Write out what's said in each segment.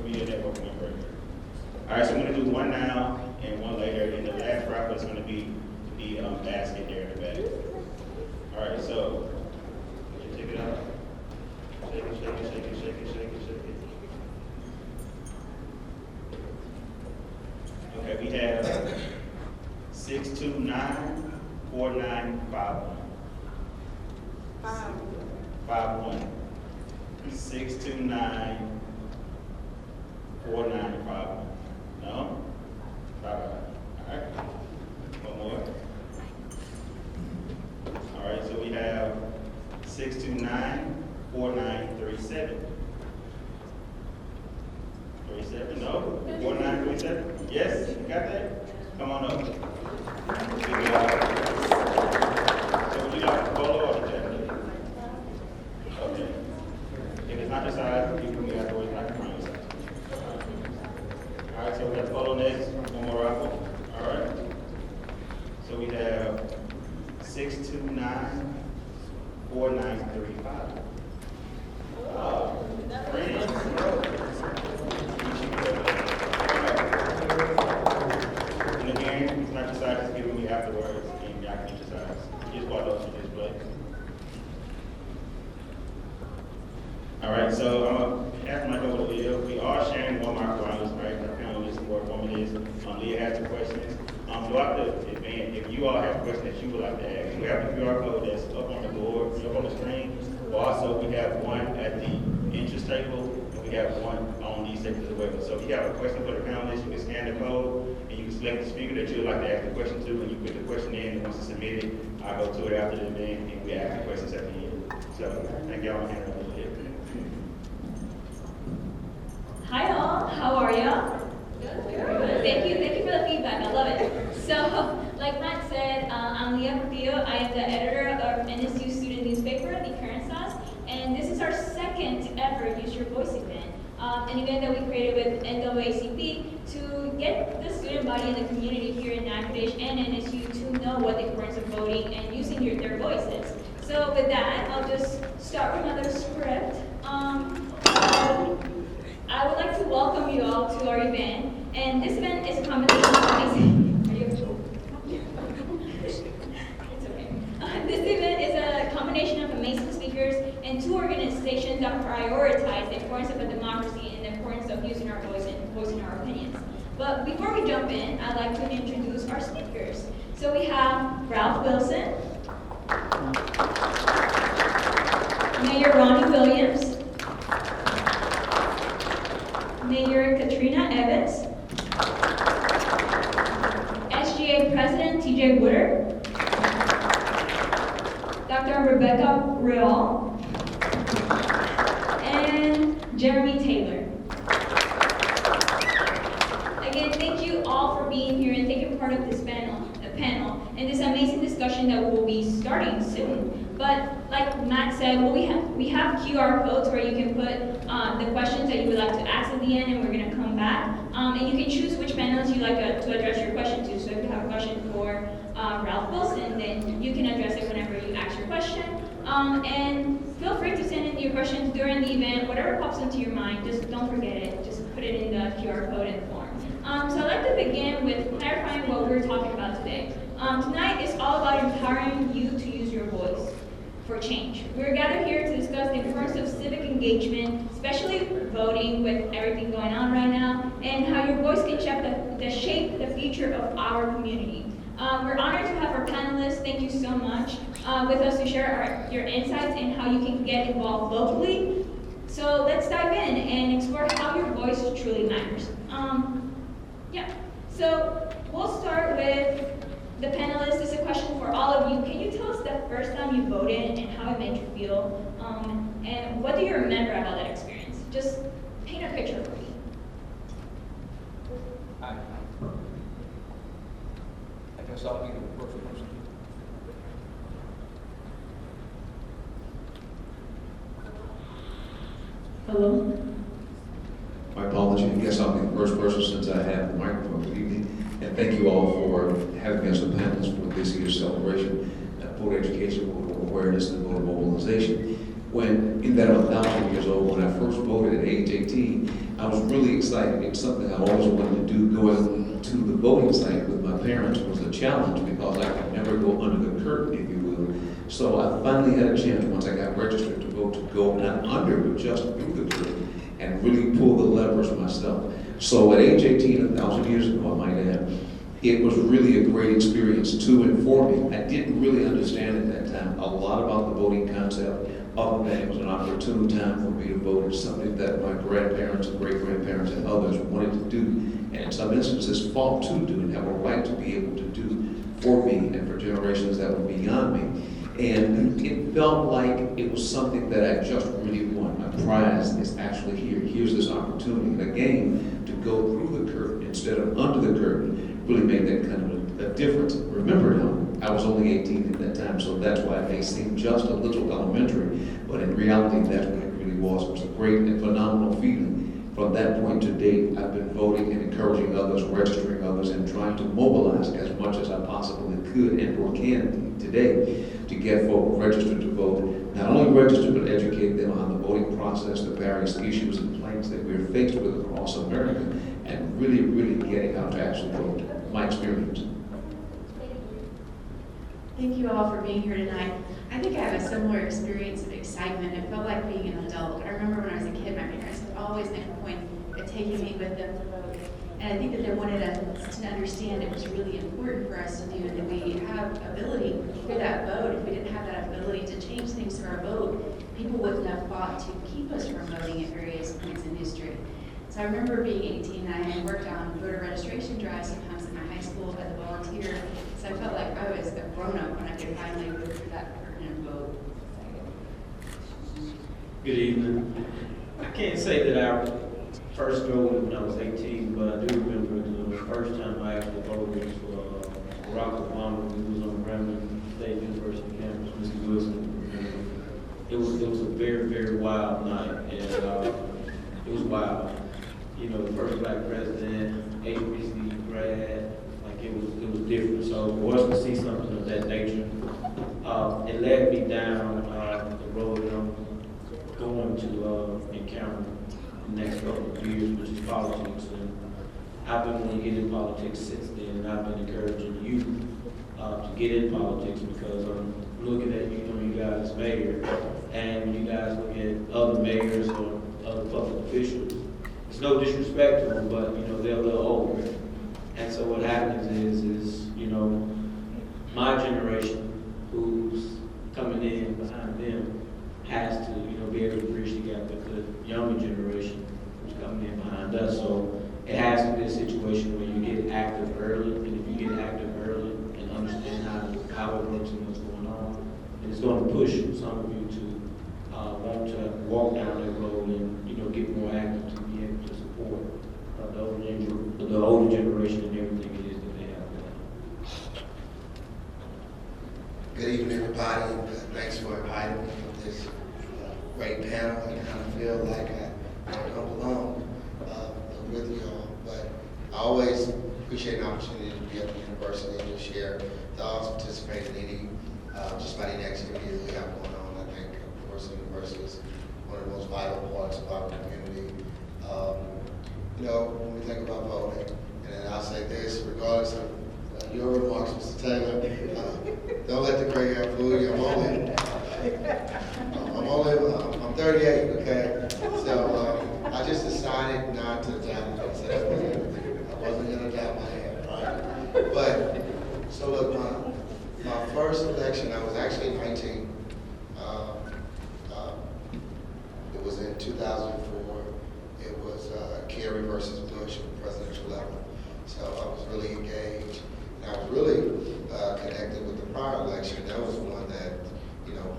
me and network one break. All right, so I'm gonna do one now and one later, and the last raffle is gonna be the basket there in the back. All right, so get your ticket out. Shake it, shake it, shake it, shake it, shake it, shake it. Okay, we have 629-4951. 51. 629-4951. No? All right. One more. All right, so we have 629-4937. 37? No? 4937? Yes? You got that? Come on up. So would you like the polo or the jacket? Okay. If it's not the size, you can be afterwards, I can find your size. All right, so we got the polo next. One more raffle. All right. So we have 629-4935. Oh, friends. And again, it's not your size, just give me afterwards, and y'all can get your size. Just bought those for this place. All right, so I'm gonna pass the mic over to Leah. We are sharing one mark rounds, right? The panelists who are formulas. Leah has the questions. Throughout the event, if you all have questions that you would like to ask, we have the QR code that's up on the board, up on the screen. But also, we have one at the entrance table, and we have one on these sections as well. So if you have a question for the panelists, you can scan the code, and you can select the speaker that you would like to ask the question to, and you put the question in, and once it's submitted, I'll go to it after the event, and we ask the questions at the end. So, thank y'all for handling it. Hi all, how are y'all? Good. Thank you for the feedback, I love it. So, like Matt said, I'm Leah Castillo. I am the editor of NSU student newspaper, The Current Sauce, and this is our second ever Use Your Voice event. An event that we created with NAACP to get the student body and the community here in Natchitoches and NSU to know what the importance of voting and using their voices. So with that, I'll just start with another script. I would like to welcome you all to our event, and this event is a combination of amazing. Are you? It's okay. This event is a combination of amazing speakers and two organizations that prioritize the importance of a democracy and the importance of using our voice and voicing our opinions. But before we jump in, I'd like to introduce our speakers. So we have Ralph Wilson, Mayor Ronnie Williams, Mayor Katrina Evans, SGA President TJ Woodard, Dr. Rebecca Real, and Jeremy Taylor. Again, thank you all for being here and taking part of this panel and this amazing discussion that will be starting soon. But like Matt said, we have QR codes where you can put the questions that you would like to ask at the end, and we're going to come back. And you can choose which panelists you'd like to address your question to. So if you have a question for Ralph Wilson, then you can address it whenever you ask your question. And feel free to send in your questions during the event. Whatever pops into your mind, just don't forget it. Just put it in the QR code and form. So I'd like to begin with clarifying what we're talking about today. Tonight is all about empowering you to use your voice for change. We're gathered here to discuss the importance of civic engagement, especially voting with everything going on right now, and how your voice can shape the future of our community. We're honored to have our panelists, thank you so much, with us to share your insights and how you can get involved locally. So let's dive in and explore how your voice truly matters. So we'll start with the panelists. This is a question for all of you. Can you tell us the first time you voted and how it made you feel? And what do you remember about that experience? Just paint a picture for me. Hi. I guess I'll be the first person. Hello? My apologies. I guess I'll be the first person since I have the microphone. Good evening. And thank you all for having me as a panelist for this year's celebration, voter education, voter awareness, and voter mobilization. When, in that I was 1,000 years old, when I first voted at age 18, I was really excited. It's something I always wanted to do. Going to the voting site with my parents was a challenge because I could never go under the curtain, if you will. So I finally had a chance, once I got registered to vote, to go not under, but just through the curtain and really pull the levers myself. So at age 18, 1,000 years ago, I might add, it was really a great experience to and for me. I didn't really understand at that time a lot about the voting concept, other than it was an opportune time for me to vote. It's something that my grandparents and great-grandparents and others wanted to do, and in some instances fought to do and have a right to be able to do for me and for generations that were beyond me. And it felt like it was something that I just really won. My prize is actually here. Here's this opportunity. And again, to go through the curtain instead of under the curtain really made that kind of a difference. Remember now, I was only 18 at that time, so that's why it may seem just a little elementary, but in reality, that's what it really was. It was a great and phenomenal feeling. From that point to date, I've been voting and encouraging others, registering others, and trying to mobilize as much as I possibly could and or can today to get folks registered to vote. Not only register, but educate them on the voting process, the various issues and planks that we're faced with across America, and really, really getting out to actually vote. My experience. Thank you all for being here tonight. I think I have a similar experience of excitement. It felt like being an adult. I remember when I was a kid, my parents would always make a point of taking me with them to vote. And I think that they wanted us to understand it was really important for us to do, and that we have ability through that vote. If we didn't have that ability to change things through our vote, people wouldn't have fought to keep us from voting at various points in history. So I remember being 18, I had worked on voter registration drives sometimes in my high school as a volunteer. So I felt like I was a grown-up when I could finally go through that curtain and vote. Good evening. I can't say that I first voted when I was 18, but I do remember the first time I actually voted was for Barack Obama. He was on Grambling State University campus, Mr. Wilson. It was a very, very wild night, and it was wild. You know, the first black president, HBC grad, like it was different. So for us to see something of that nature, it led me down the road that I'm going to encounter the next couple of years, which is politics. And I've been wanting to get in politics since then, and I've been encouraging you to get in politics because I'm looking at you guys as mayor, and when you guys look at other mayors or other public officials, it's no disrespect to them, but they're a little older. And so what happens is my generation who's coming in behind them has to, be able to bridge the gap with the younger generation who's coming in behind us. So it has to be a situation where you get active early, and if you get active early and understand how it works and what's going on, and it's going to push some of you to want to walk down that road and get more active to be able to support the older generation and everything it is that they have done. Good evening, everybody. Thanks for inviting me to this great panel. I kind of feel like I don't belong with you all, but I always appreciate an opportunity to be at the university and to share thoughts, participate in any just about any activities we have going on. I think, of course, the university is one of the most vital parts of our community. When we think about voting, and then I'll say this, regardless of your remarks, Mr. Taylor, don't let the gray hair fool you. I'm 38, okay? So I just decided not to adopt myself. I wasn't going to adopt my hair, right? But, so look, my first election, I was actually 19. It was in 2004. It was Kerry versus Bush at the presidential level. So I was really engaged. And I was really connected with the prior election. That was one that,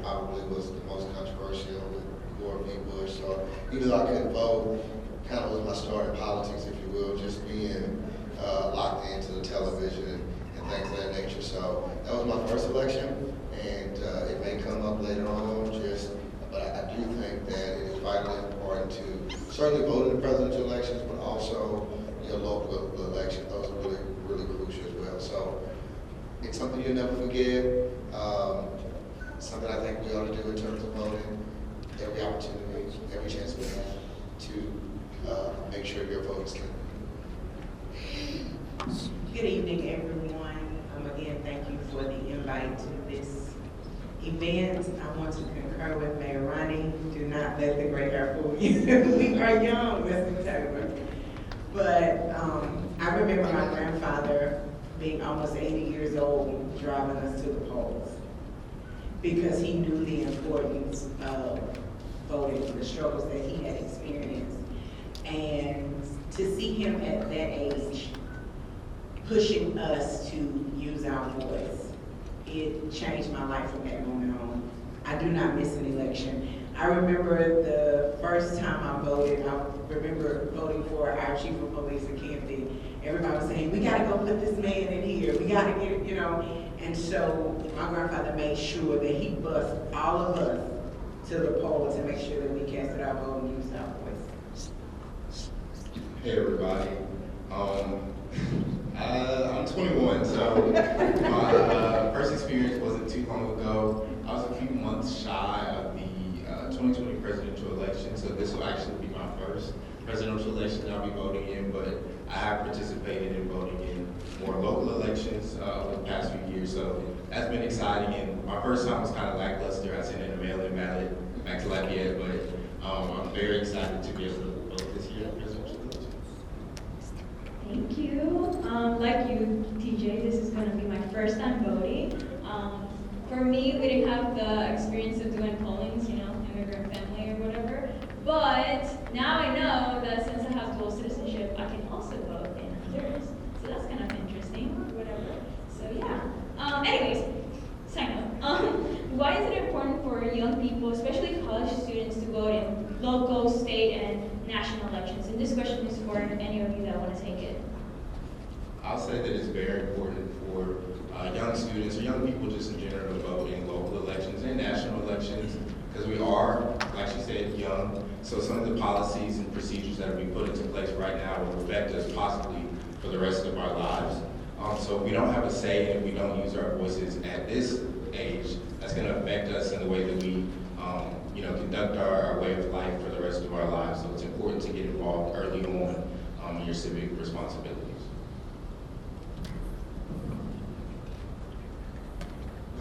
probably was the most controversial with Gore v. Bush. So even though I couldn't vote, kind of was my start in politics, if you will, just being locked into the television and things of that nature. So that was my first election, and it may come up later on, but I do think that it is vitally important to certainly vote in the presidential elections, but also your local election. Those are really, really crucial as well. So it's something you'll never forget. Something I think we ought to do in terms of voting. Every opportunity, every chance we have to make sure your vote is counted. Good evening, everyone. Again, thank you for the invite to this event. I want to concur with Mayor Ronnie. Do not let the gray hair fool you. We are young, Mr. Taylor. But I remember my grandfather being almost 80 years old, driving us to the polls because he knew the importance of voting, the struggles that he had experienced. And to see him at that age pushing us to use our voice, it changed my life from that moment on. I do not miss an election. I remember the first time I voted, I remember voting for our chief of police in Camden. Everybody was saying, we gotta go put this man in here, we gotta get it, you know. And so my grandfather made sure that he bused all of us to the poll to make sure that we casted our vote and used our voice. Hey everybody, I'm 21, so my first experience wasn't too long ago. I was a few months shy of the 2020 presidential election, so this will actually be my first presidential election that I'll be voting in, but I have participated in voting in more local elections over the past few years, so that's been exciting. And my first time was kind of lackluster. I sent in a mail-in ballot back to Lafayette, but I'm very excited to be able to vote this year in presidential election. Thank you. Like you, TJ, this is going to be my first time voting. For me, we didn't have the experience of doing pollings, you know, immigrant family or whatever. But now I know that since I have dual citizenship, I can also vote in Honduras. So that's kind of interesting, or whatever. So yeah. Anyways, side note. Why is it important for young people, especially college students, to vote in local, state, and national elections? And this question is for any of you that want to take it. I'll say that it's very important for young students or young people just in general to vote in local elections and national elections because we are, like she said, young. So some of the policies and procedures that are being put into place right now will affect us possibly for the rest of our lives. So if we don't have a say and if we don't use our voices at this age, that's going to affect us in the way that we conduct our way of life for the rest of our lives. So it's important to get involved early on in your civic responsibilities.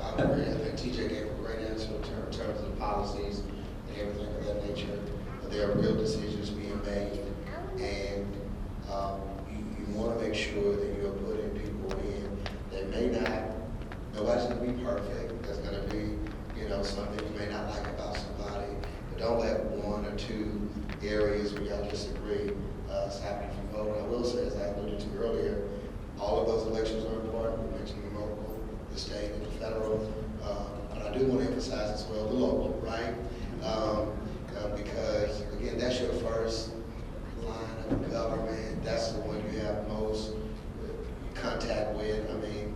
I agree. I think TJ gave a great answer in terms of the policies and everything of that nature. There are real decisions being made, and you want to make sure that you're putting people in that may not, nobody's going to be perfect. There's going to be, something you may not like about somebody, but don't let one or two areas where y'all disagree stop you from voting. I will say, as I alluded to earlier, all of those elections are important. We mentioned the local, the state, and the federal. But I do want to emphasize as well the local, right? Because, again, that's your first line of government. That's the one you have most contact with. I mean,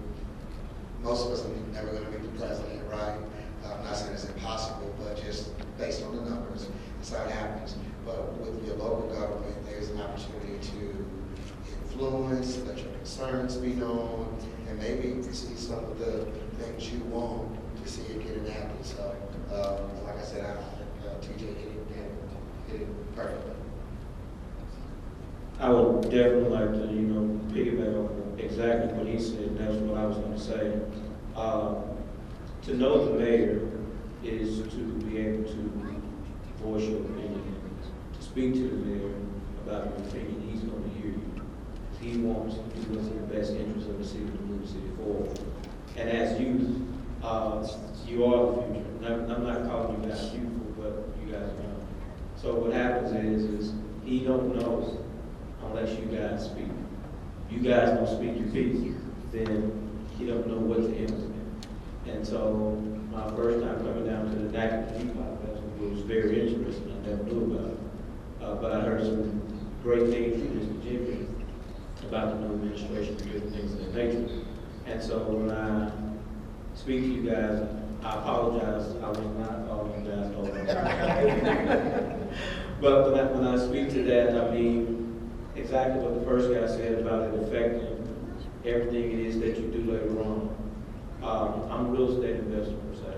most of us are never going to be the president, right? I'm not saying it's impossible, but just based on the numbers, that's how it happens. But with your local government, there's an opportunity to influence, let your concerns be known, and maybe to see some of the things you want to see it get enacted. So, like I said, I think TJ hit it perfectly. I would definitely like to, piggyback on exactly what he said. That's what I was going to say. To know the mayor is to be able to voice your opinion, to speak to the mayor about your opinion. He's going to hear you. He wants to do what's in the best interest of the city to move the city forward. And as youth, you are the future. And I'm not calling you guys youthful, but you guys are young. So what happens is he don't know unless you guys speak. You guys don't speak your piece, then he don't know what to implement. And so my first time coming down to the NAACP Festival was very interesting. I never knew about it. But I heard some great things from Mr. Jimmy about the new administration and different things of that nature. And so when I speak to you guys, I apologize. I was not calling you guys over. But when I speak to that, I mean exactly what the first guy said about it affecting everything it is that you do later on. I'm a real estate investor per se.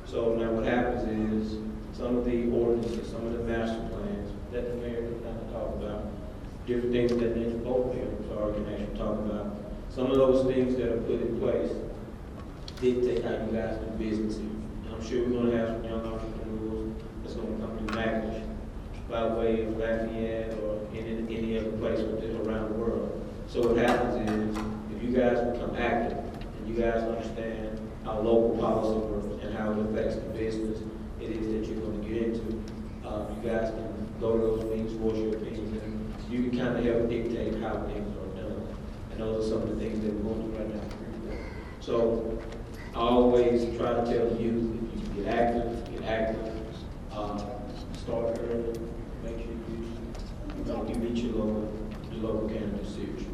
So now what happens is some of the ordinances, some of the master plans that the mayor can kind of talk about, different things that nature, both parents can actually talk about. Some of those things that are put in place dictate how you guys do business. And I'm sure we're gonna have some young entrepreneurs that's gonna come to Mackinac by way of Lafayette or any other place around the world. So what happens is, if you guys become active and you guys understand how local policy works and how it affects the business it is that you're going to get into, you guys can go to those meetings, voice your opinions, and you can kind of help dictate how things are done. And those are some of the things that we're going to do right now. So I always try to tell the youth, if you can get active, start early, make sure you meet your local cannabis series.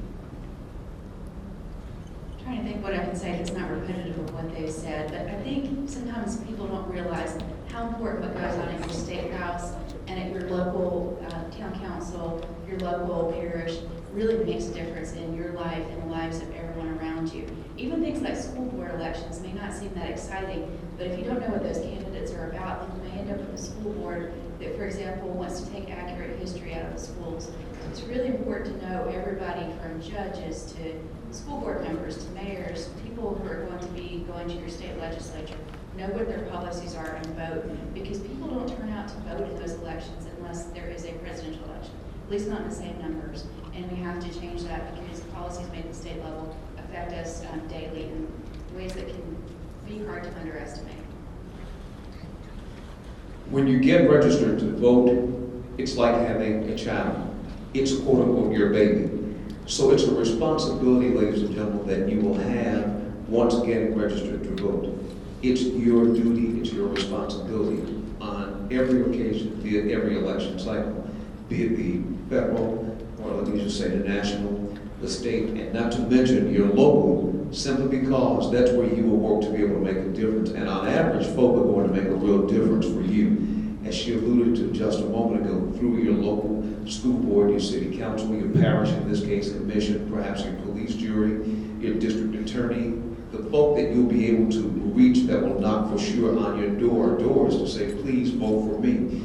Trying to think what I can say that's not repetitive of what they've said, but I think sometimes people don't realize how important what goes on at your state house and at your local town council, your local parish, really makes a difference in your life and the lives of everyone around you. Even things like school board elections may not seem that exciting, but if you don't know what those candidates are about, then you may end up with a school board that, for example, wants to take accurate history out of the schools. So it's really important to know everybody from judges to school board members to mayors, people who are going to be going to your state legislature, know what their policies are and vote, because people don't turn out to vote in those elections unless there is a presidential election, at least not in the same numbers. And we have to change that because policies made at the state level affect us daily in ways that can be hard to underestimate. When you get registered to vote, it's like having a child. It's quote unquote your baby. So it's a responsibility, ladies and gentlemen, that you will have once getting registered to vote. It's your duty, it's your responsibility on every occasion, be it every election cycle, be it the federal, or let me just say the national, the state, and not to mention your local, simply because that's where you will work to be able to make a difference. And on average, folk are going to make a real difference for you. As she alluded to just a moment ago, through your local school board, your city council, your parish, in this case, admission, perhaps your police jury, your district attorney, the folk that you'll be able to reach that will knock for sure on your doors to say, please vote for me.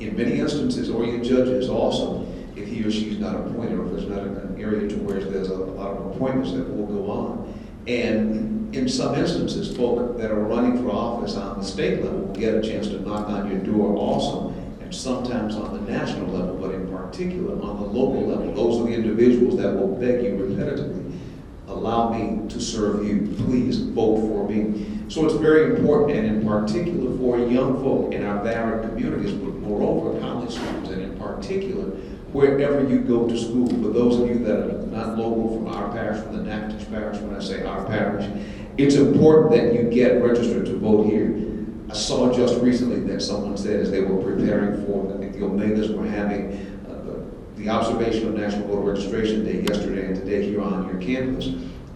In many instances, or your judges also, if he or she is not appointed, or if there's not an area to where there's a lot of appointments that will go on. And in some instances, folk that are running for office on the state level will get a chance to knock on your door also, and sometimes on the national level, but in particular on the local level. Those are the individuals that will beg you repetitively, allow me to serve you, please vote for me. So it's very important, and in particular for young folk in our varied communities, but moreover college students, and in particular wherever you go to school. For those of you that are not local from our parish, from the NAACP parish, when I say our parish, it's important that you get registered to vote here. I saw just recently that someone said as they were preparing for, I think the Omegas were having the observation of National Voter Registration Day yesterday and today here on your campus.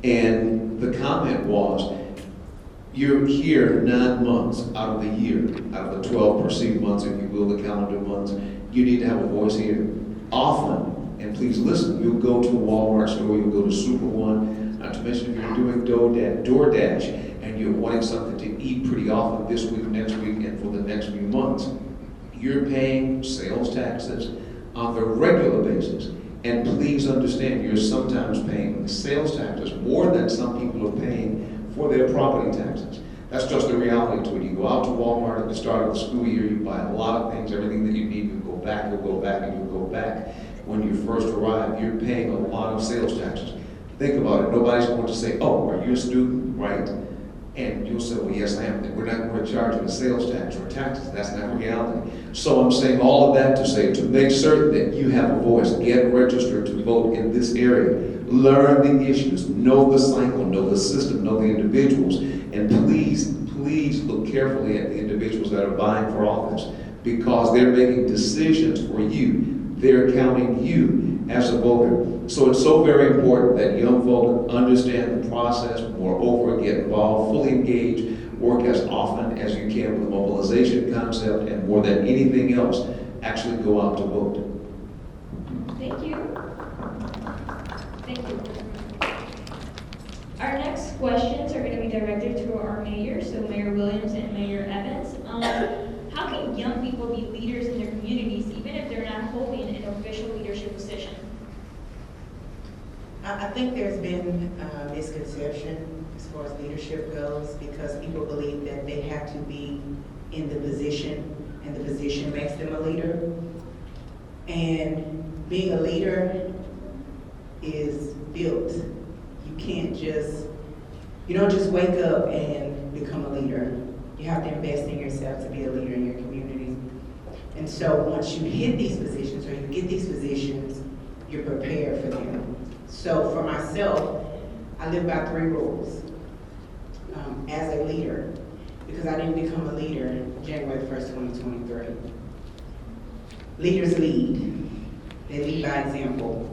And the comment was, you're here 9 months out of the year, out of the 12 perceived months, if you will, the calendar months. You need to have a voice here. Often, and please listen, you'll go to a Walmart store, you'll go to Super One, not to mention if you're doing DoorDash, and you're wanting something to eat pretty often this week, next week, and for the next few months. You're paying sales taxes on the regular basis. And please understand, you're sometimes paying sales taxes more than some people are paying for their property taxes. That's just the reality to it. You go out to Walmart at the start of the school year, you buy a lot of things, everything that you need, you go back, and you go back. When you first arrive, you're paying a lot of sales taxes. Think about it. Nobody's going to say, oh, are you a student? Right? And you'll say, well, yes, I am. We're not going to charge you a sales tax or taxes. That's not reality. So I'm saying all of that to say, to make certain that you have a voice, get registered to vote in this area. Learn the issues, know the cycle, know the system, know the individuals, and please look carefully at the individuals that are vying for office, because they're making decisions for you. They're counting you as a voter. So it's so very important that young folk understand the process, moreover, get involved, fully engage, work as often as you can with the mobilization concept, and more than anything else, actually go out to vote. Thank you. Thank you. Our next questions are going to be directed to our mayor, so Mayor Williams and Mayor Evans. How can young people be leaders in their communities even if they're not holding an official leadership position? I think there's been a misconception as far as leadership goes, because people believe that they have to be in the position, and the position makes them a leader. And being a leader is built. You don't just wake up and become a leader. You have to invest in yourself to be a leader in your community. And so once you hit these positions, or you get these positions, you're prepared for them. So for myself, I live by 3 rules as a leader, because I didn't become a leader January 1st, 2023. Leaders lead. They lead by example.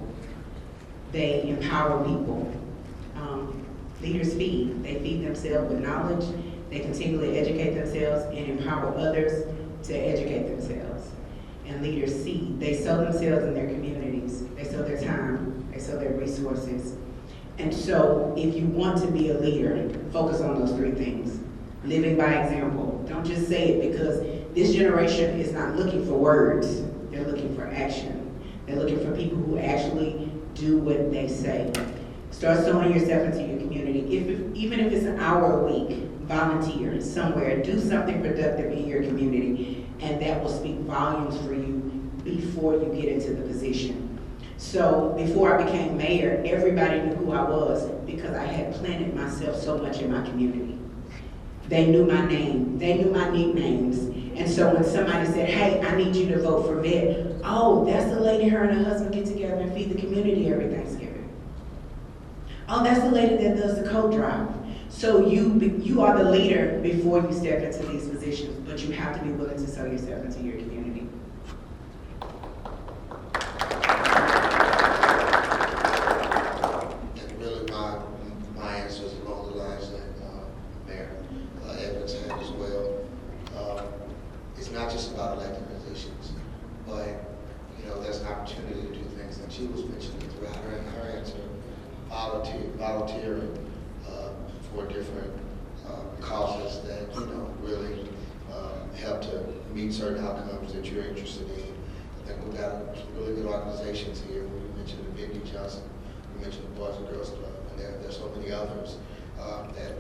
They empower people. Leaders feed. They feed themselves with knowledge. They continually educate themselves and empower others to educate themselves. And leaders seed. They sow themselves in their communities. They sow their time. They sow their resources. And so if you want to be a leader, focus on those 3 things. Living by example. Don't just say it, because this generation is not looking for words. They're looking for action. They're looking for people who actually do what they say. Start sowing yourself into your community. Even if it's an hour a week, volunteer somewhere. Do something productive in your community, and that will speak volumes for you before you get into the position. So before I became mayor, everybody knew who I was, because I had planted myself so much in my community. They knew my name. They knew my nicknames. And so when somebody said, hey, I need you to vote for Vet, oh, that's the lady her and her husband get together and feed the community every Thanksgiving. Oh, that's the lady that does the coat drive. So you are the leader before you step into these positions, but you have to be willing to sow yourself into your community. And really, my answer is along the lines that Mayor Evans had as well. It's not just about elected positions, but there's an opportunity to do things that she was mentioning throughout her answer. Volunteering for different causes that really help to meet certain outcomes that you're interested in. I think we've got some really good organizations here. We mentioned the Whitney Johnson, we mentioned the Boys and Girls Club, and there's so many others that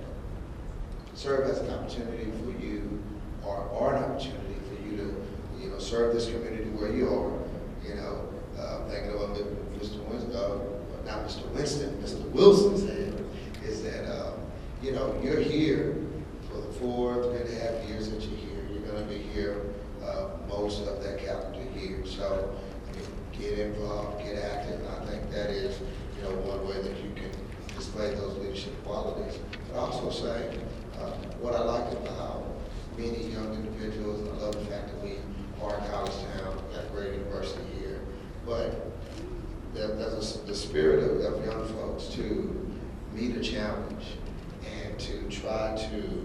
serve as an opportunity for you, or an opportunity for you to serve this community where you are. Thinking of what Mr. Winston, Mr. Wilson said, is that, you're here for the 4.5 years that you're here. You're going to be here most of that calendar year. So get involved, get active. And I think that is, one way that you can display those leadership qualities. But also say, what I like about many young individuals, and I love the fact that we are in college town, got a great university here, but there's the spirit of young folks to meet a challenge and to try to,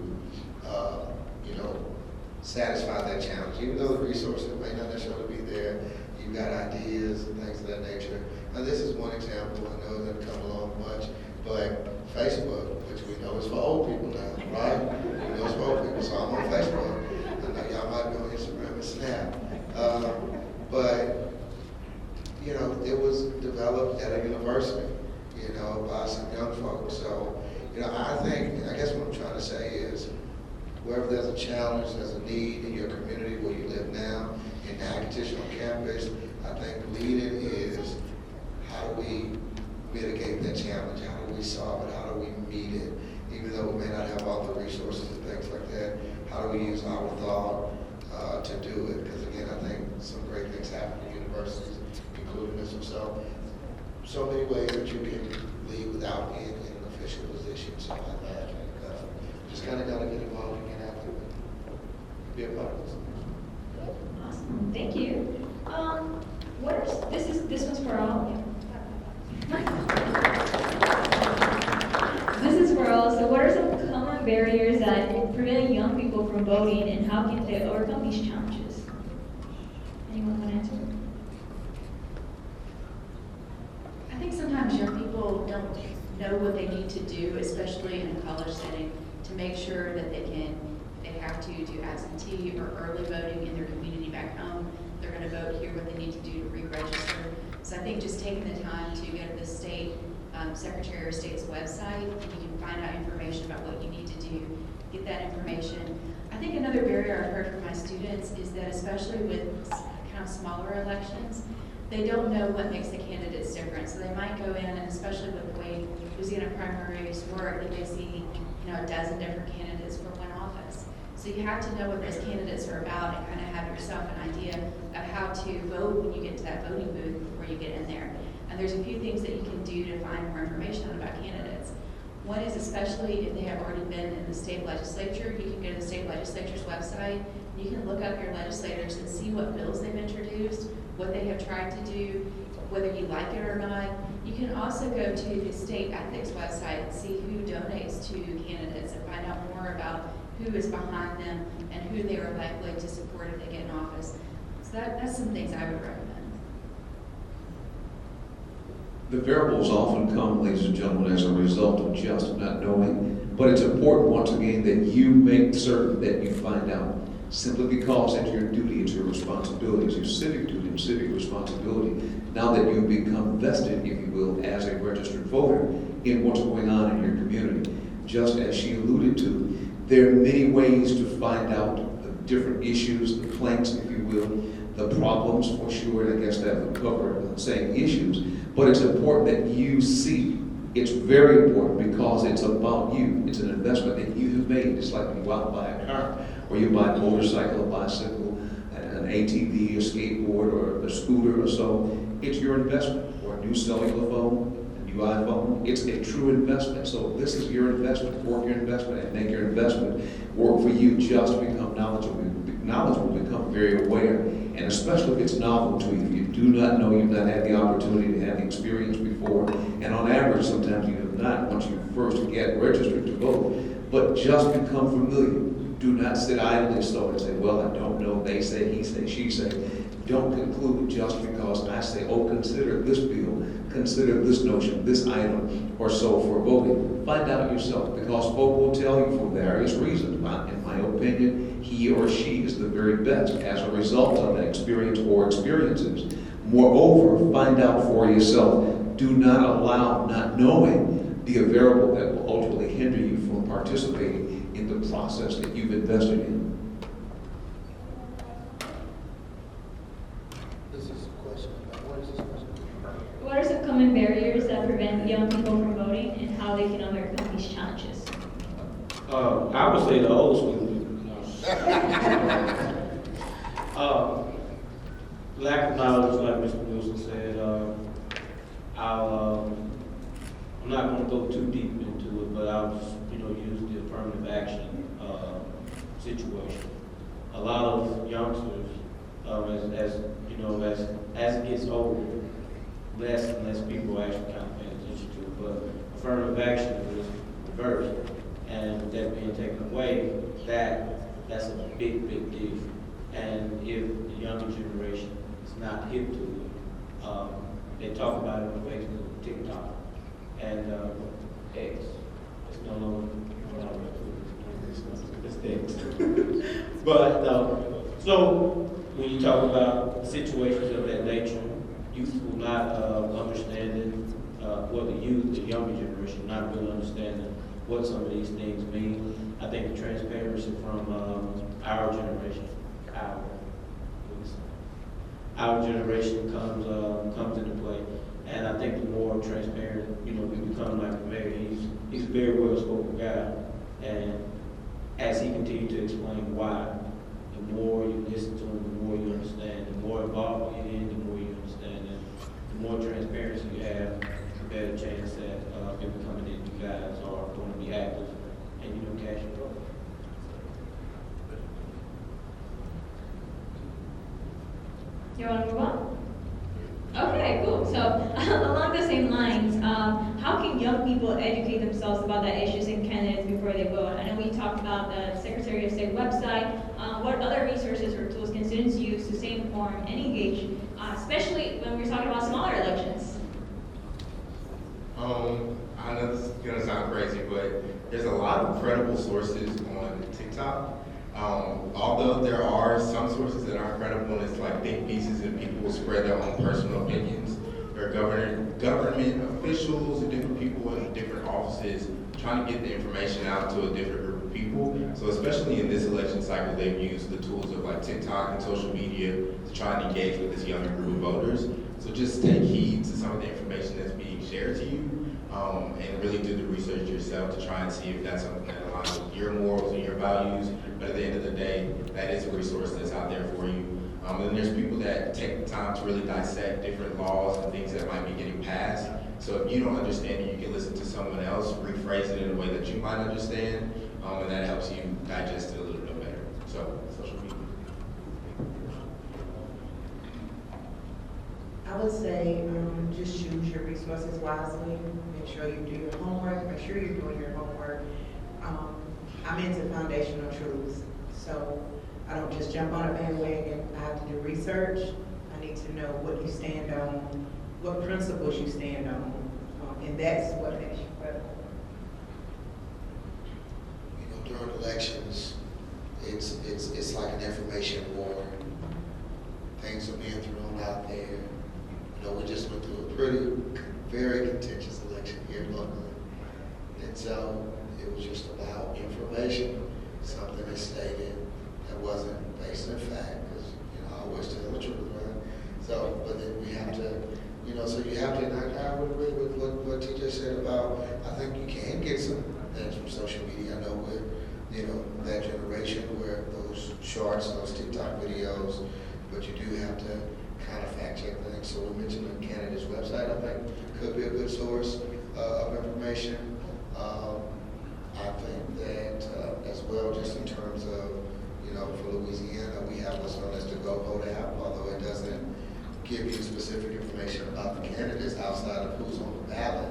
satisfy that challenge. Even though the resources may not necessarily be there, you've got ideas and things of that nature. Now, this is one example. I know it doesn't come along much, but Facebook, which we know is for old people now, right? We know it's for old people, so I'm on Facebook. I know y'all might be on Instagram and Snap. But it was developed at a university, by some young folks. So, I guess what I'm trying to say is, wherever there's a challenge, there's a need in your community where you live now, in NAACP on campus, I think leading is, how do we mitigate that challenge? How do we solve it? How do we meet it? Even though we may not have all the resources and things like that, how do we use our thought to do it? Because again, I think some great things happen in universities, including this one. So many ways that you can lead without being in an official position. So I think just kind of got to get involved and get active and be a part of this. Awesome, thank you. This one's for all. This is for all. So what are some common barriers that prevent young people from voting, and how can they overcome these challenges? Anyone want to answer? I think sometimes young people don't know what they need to do, especially in a college setting, to make sure that they have to do absentee or early voting in their community back home. They're going to vote here, what they need to do to re-register. So I think just taking the time to go to the state Secretary of State's website, and you can find out information about what you need to do, get that information. I think another barrier I've heard from my students is that especially with kind of smaller elections, they don't know what makes the candidates different. So they might go in, and especially with the way Louisiana primaries work, they may see, a dozen different candidates for one office. So you have to know what those candidates are about and kind of have yourself an idea of how to vote when you get to that voting booth before you get in there. And there's a few things that you can do to find more information out about candidates. One is, especially if they have already been in the state legislature, you can go to the state legislature's website. You can look up your legislators and see what bills they've introduced, what they have tried to do, whether you like it or not. You can also go to the state ethics website and see who donates to candidates and find out more about who is behind them and who they are likely to support if they get in office. So that's some things I would recommend. The variables often come, ladies and gentlemen, as a result of just not knowing. But it's important, once again, that you make certain that you find out. Simply because it's your duty, it's your responsibility, it's your civic duty and civic responsibility. Now that you've become vested, if you will, as a registered voter in what's going on in your community. Just as she alluded to, there are many ways to find out the different issues, the planks, if you will, the problems for sure, and I guess that would cover saying issues. But it's important that you see. It's very important because it's about you. It's an investment that you have made. It's like when you go out and buy a car, or you buy a motorcycle, a bicycle, an ATV, a skateboard, or a scooter or so. It's your investment. Or a new cellular phone, a new iPhone. It's a true investment. So this is your investment. Work your investment and make your investment work for you. Just become knowledgeable, become very aware. And especially if it's novel to you. If you do not know, you've not had the opportunity to have the experience before. And on average, sometimes you have not once you first get registered to vote. But just become familiar. Do not sit idly so and say, well, I don't know, they say, he say, she say. Don't conclude just because I say, oh, consider this bill, consider this notion, this item, or so for voting. Find out yourself, because folk will tell you for various reasons. In my opinion, he or she is the very best as a result of an experience or experiences. Moreover, find out for yourself. Do not allow not knowing be a variable that will ultimately hinder you from participating in the process that you've invested in. This is a question about, what is this question? What are some common barriers that prevent young people from voting, and how they can overcome these challenges? I would say the old school. Lack of knowledge, like Mr. Wilson said. I'm not going to go too deep into it, but I'll just, use the affirmative action situation. A lot of youngsters, as it gets older, less and less people actually kind of pay attention to it. But affirmative action is reversed, and with that being taken away, that's a big deal. And if the younger generation is not hip to it, they talk about it on Facebook, TikTok, and X. It's no longer it's X. But so when you talk about situations of that nature, youth will not understanding the younger generation, not really understanding what some of these things mean. I think the transparency from our generation, our generation comes into play, and I think the more transparent, we become like the mayor. He's a very well-spoken guy, and as he continues to explain why, the more you listen to him, the more you understand. The more involved you get in, the more you understand, and the more transparency you have, the better chance that people coming in, you guys are going to be active and cash your vote. You want to move on? Okay, cool. So along the same lines, how can young people educate themselves about the issues and candidates before they vote? I know we talked about the Secretary of State website. What other resources or tools can students use to stay informed and engaged, especially when we're talking about smaller elections? I know this is gonna sound crazy, but there's a lot of credible sources on TikTok. Although there are some sources that aren't credible, and it's like big pieces and people will spread their own personal opinions. There are government officials and different from different offices, trying to get the information out to a different group of people. So especially in this election cycle, they've used the tools of like TikTok and social media to try and engage with this younger group of voters. So just take heed to some of the information that's being shared to you, and really do the research yourself to try and see if that's something that aligns with your morals and your values. But at the end of the day, that is a resource that's out there for you. And then there's people that take the time to really dissect different laws and things that might be getting passed. So if you don't understand it, you can listen to someone else, rephrase it in a way that you might understand, and that helps you digest it a little bit better. So, social media. I would say, just choose your resources wisely. Make sure you do your homework. Make sure you're doing your homework. I'm into foundational truths, so I don't just jump on a bandwagon. I have to do research. I need to know what you stand on, what principles you stand on, and that's what makes you credible. You know, during elections, it's like an information war. Things are being thrown out there. You know, we just went through a very contentious election here locally. And so it was just about information. Something is stated that wasn't based in fact, because, you know, I always tell the truth, right? So, but then we have to, you know, so you have to, and I would agree with what TJ said about, I think you can get some things from social media. I know with, you know, that generation where those shorts, those TikTok videos, but you do have to kind of fact check things. So we mentioned the candidate's website, I think, could be a good source of information. I think that as well, just in terms of, you know, for Louisiana, we have what's known as the Go Vote app, although it doesn't give you specific information about the candidates outside of who's on the ballot.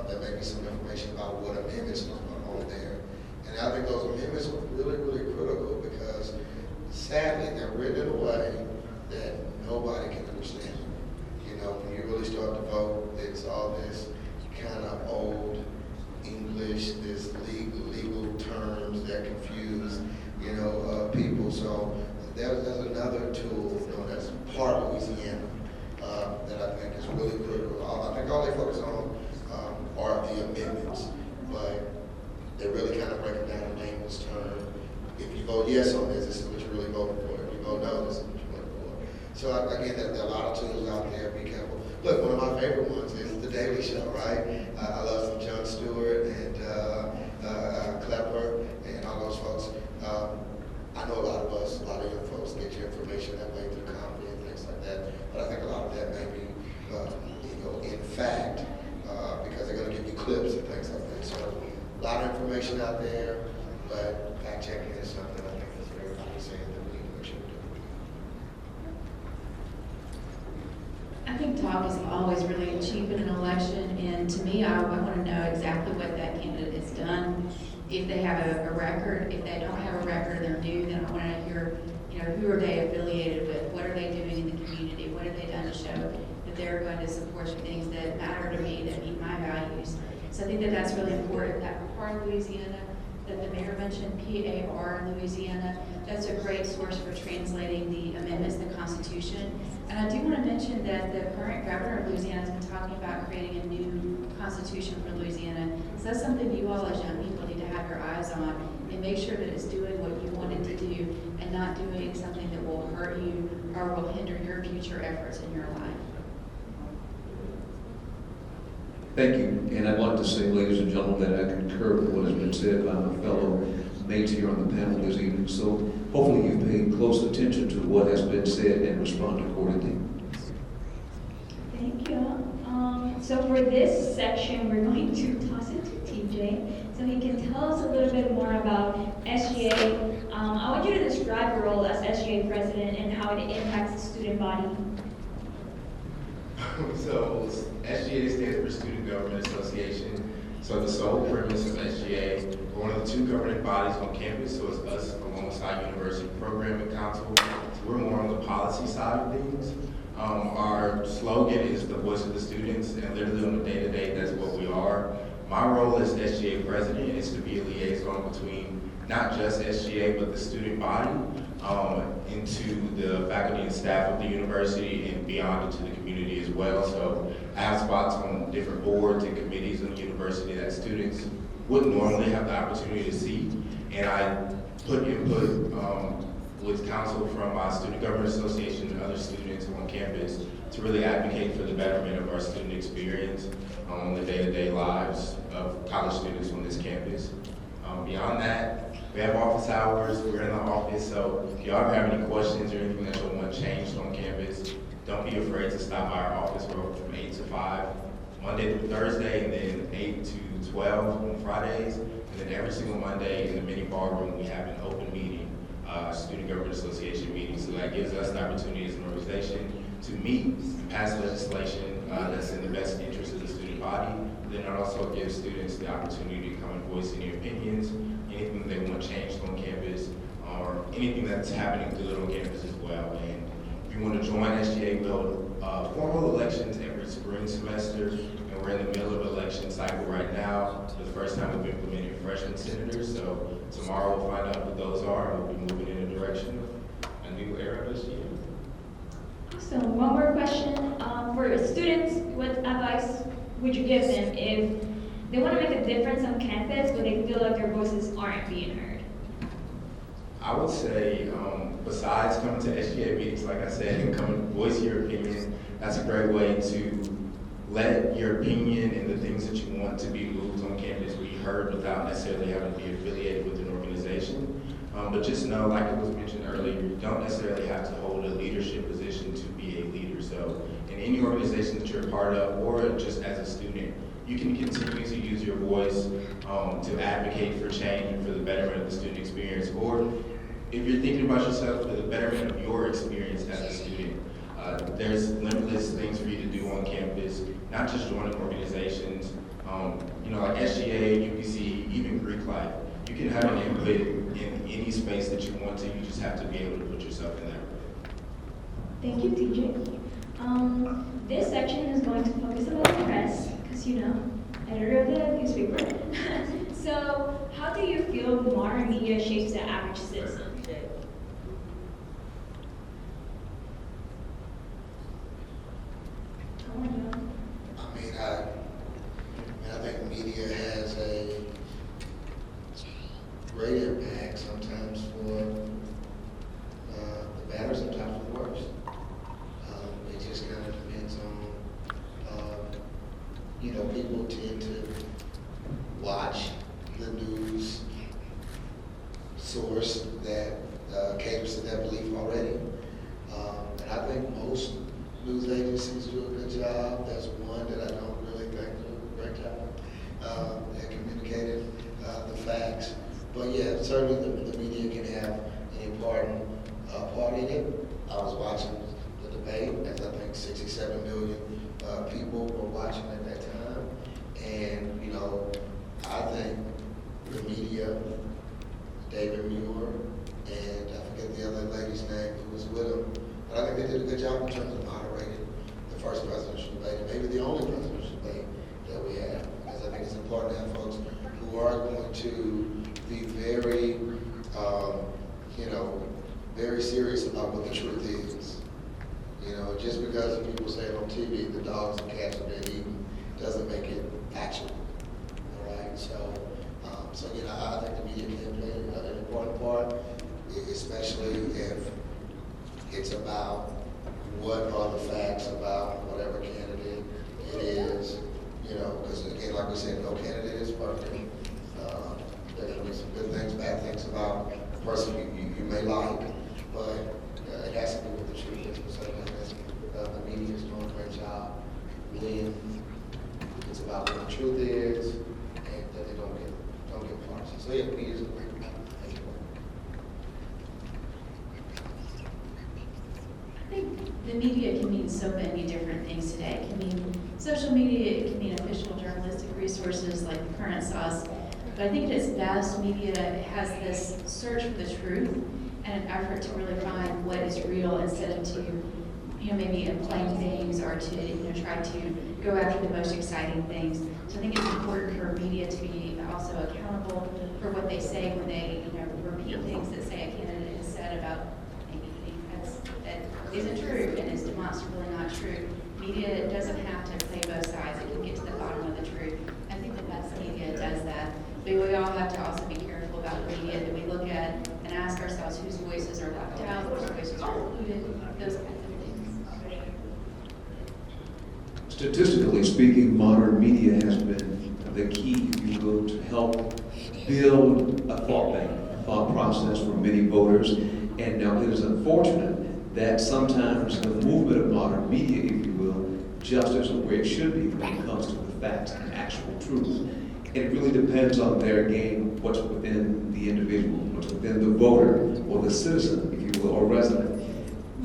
There may be some information about what amendments are on there. And I think those amendments are really, really critical because sadly, they're written in a way that nobody can understand. You know, when you really start to vote, it's all this kind of old English, this legal terms that confuse, you know, people. So there's another tool known as Part Louisiana that I think is really critical. I think all they focus on are the amendments, but they really kind of break it down in layman's term. If you vote yes on this is what you're really voting for. If you vote no, this is what you're voting for. So again, there are a lot of tools out there. Be careful. Look, one of my favorite ones is The Daily Show, right? I love some Jon Stewart and Klepper and all those folks. I know a lot of us, a lot of young folks get your information that way through comedy and things like that. But I think a lot of that may be, you know, in fact, because they're going to give you clips and things like that. So a lot of information out there, but fact checking is something I think is very saying that we need to make sure we do. I think talk is always really cheap in an election, and to me, I want to know exactly what that candidate has done. If they have a record, if they don't have a record, they're new, then I want to hear, you know, who are they affiliated with? What are they doing in the community? What have they done to show that they're going to support things that matter to me, that meet my values? So I think that that's really important. That PAR Louisiana, that the mayor mentioned, PAR Louisiana, that's a great source for translating the amendments to the Constitution. And I do want to mention that the current governor of Louisiana has been talking about creating a new constitution for Louisiana. So that's something you all as young people need to have your eyes on and make sure that it's doing what you want it to do and not doing something that will hurt you or will hinder your future efforts in your life. Thank you. And I'd like to say, ladies and gentlemen, that I concur with what has been said by my fellow mates here on the panel this evening. So hopefully you've paid close attention to what has been said and responded accordingly. Thank you. So for this section, we're going to toss it to TJ so he can tell us a little bit more about SGA. I want you to describe your role as SGA president and how it impacts the student body. So SGA stands for Student Government Association. So the sole premise of SGA, we're one of the two governing bodies on campus, so it's us alongside University Programming Council. So we're more on the policy side of things. Our slogan is the voice of the students, and literally on a day-to-day, that's what we are. My role as SGA president is to be a liaison between not just SGA, but the student body. into the faculty and staff of the university and beyond into the community as well. So I have spots on different boards and committees in the university that students wouldn't normally have the opportunity to see. And I put input with counsel from my Student Government Association and other students on campus to really advocate for the betterment of our student experience on the day-to-day lives of college students on this campus. Beyond that, we have office hours, we're in the office, so if y'all have any questions or anything that you'll want changed on campus, don't be afraid to stop by our office. We're open from 8 to 5, Monday through Thursday, and then 8 to 12 on Fridays, and then every single Monday in the mini ballroom, we have an open meeting, Student Government Association meeting, so that gives us the opportunity as an organization to meet and pass legislation that's in the best interest of the student body. Then it also gives students the opportunity to come and voice any opinions, anything they want changed on campus, or anything that's happening good on campus as well. And if you want to join SGA, we hold formal elections every spring semester, and we're in the middle of election cycle right now. For the first time, we've implemented freshman senators, so tomorrow we'll find out who those are, and we'll be moving in the direction of a new era of SGA. So one more question for students, what advice would you give them if they want to make a difference on campus but they feel like their voices aren't being heard? I would say, besides coming to SGA meetings, like I said, and come and voice your opinion, that's a great way to let your opinion and the things that you want to be moved on campus be heard without necessarily having to be affiliated with an organization. But just know, like it was mentioned earlier, you don't necessarily have to hold a leadership position to be a leader. So in any organization that you're a part of, or just as a student, you can continue to use your voice to advocate for change and for the betterment of the student experience. Or if you're thinking about yourself for the betterment of your experience as a student, there's limitless things for you to do on campus, not just joining organizations, like SGA, UPC, even Greek life. You can have an input in any space that you want to. You just have to be able to put yourself in there. Thank you, TJ. This section is going to focus about the press, because editor of the newspaper. So, how do you feel modern media shapes the average citizen? I think media has a great impact sometimes for the better, sometimes for the worse. It just kind of depends on, people tend to watch the news source that caters to their belief already. And I think most news agencies do a good job. There's one that I don't really think do a great job at communicating the facts. But yeah, certainly the media can have an important part in it. I was watching the debate, as I think 67 million people were watching at that time. And, I think the media, David Muir, and I forget the other lady's name who was with him, but I think they did a good job in terms of moderating the first presidential debate, and maybe the only presidential debate that we have, because I think it's important to have folks who are going to be very, very serious about what the truth is. Just because people say it on TV, the dogs and cats are being eaten, doesn't make it actual. All right, so I think the media can play an important part, especially if it's about what are the facts about whatever candidate it is. Because again, like we said, no candidate is perfect. There can be some good things, bad things about the person you may like, but it has to do with the truth. So the media is doing a great job when it's about what the truth is and that they don't get partial. So yeah, media is a great job. Thank you. I think the media can mean so many different things today. It can mean social media, it can mean official journalistic resources like the current sauce. But I think at its best, media has this search for the truth and an effort to really find what is real instead of to, maybe inflame things or to, try to go after the most exciting things. So I think it's important for media to be also accountable for what they say when they, repeat things that say a candidate has said. said about anything that isn't true and is demonstrably not true. Media doesn't have to play both sides. It can get to the bottom of the truth. I think that mass media does that. But we all have to also be careful about the media that we look at and ask ourselves whose voices are left out, whose voices are included, those kinds of things. Statistically speaking, modern media has been the key, if you will, to help build a thought bank, a thought process for many voters. And now it is unfortunate that sometimes the movement of modern media, if you will, just isn't where it should be when it comes to the facts and actual truth. And it really depends on their game, what's within the individual, what's within the voter or the citizen, if you will, or resident.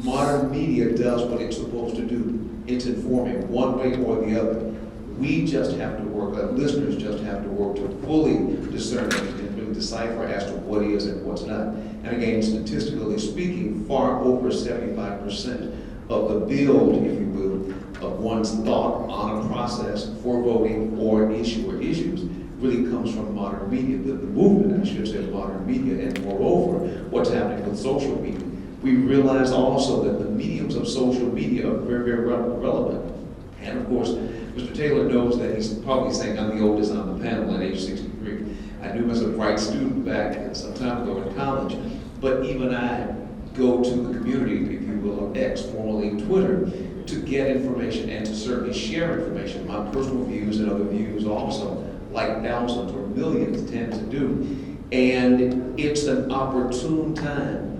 Modern media does what it's supposed to do. It's informing one way or the other. We just have to work, listeners just have to work to fully discern and really decipher as to what is and what's not. And again, statistically speaking, far over 75% of the build, if you will, of one's thought on a process for voting or issue or issues really comes from modern media, the movement, I should say, of modern media. And moreover, what's happening with social media. We realize also that the mediums of social media are very, very relevant. And of course, Mr. Taylor knows that he's probably saying I'm the oldest on the panel at age 63. I knew him as a bright student back some time ago in college, but even I go to the community, if you will, of X, formerly Twitter, to get information and to certainly share information, my personal views and other views also, like thousands or millions tend to do. And it's an opportune time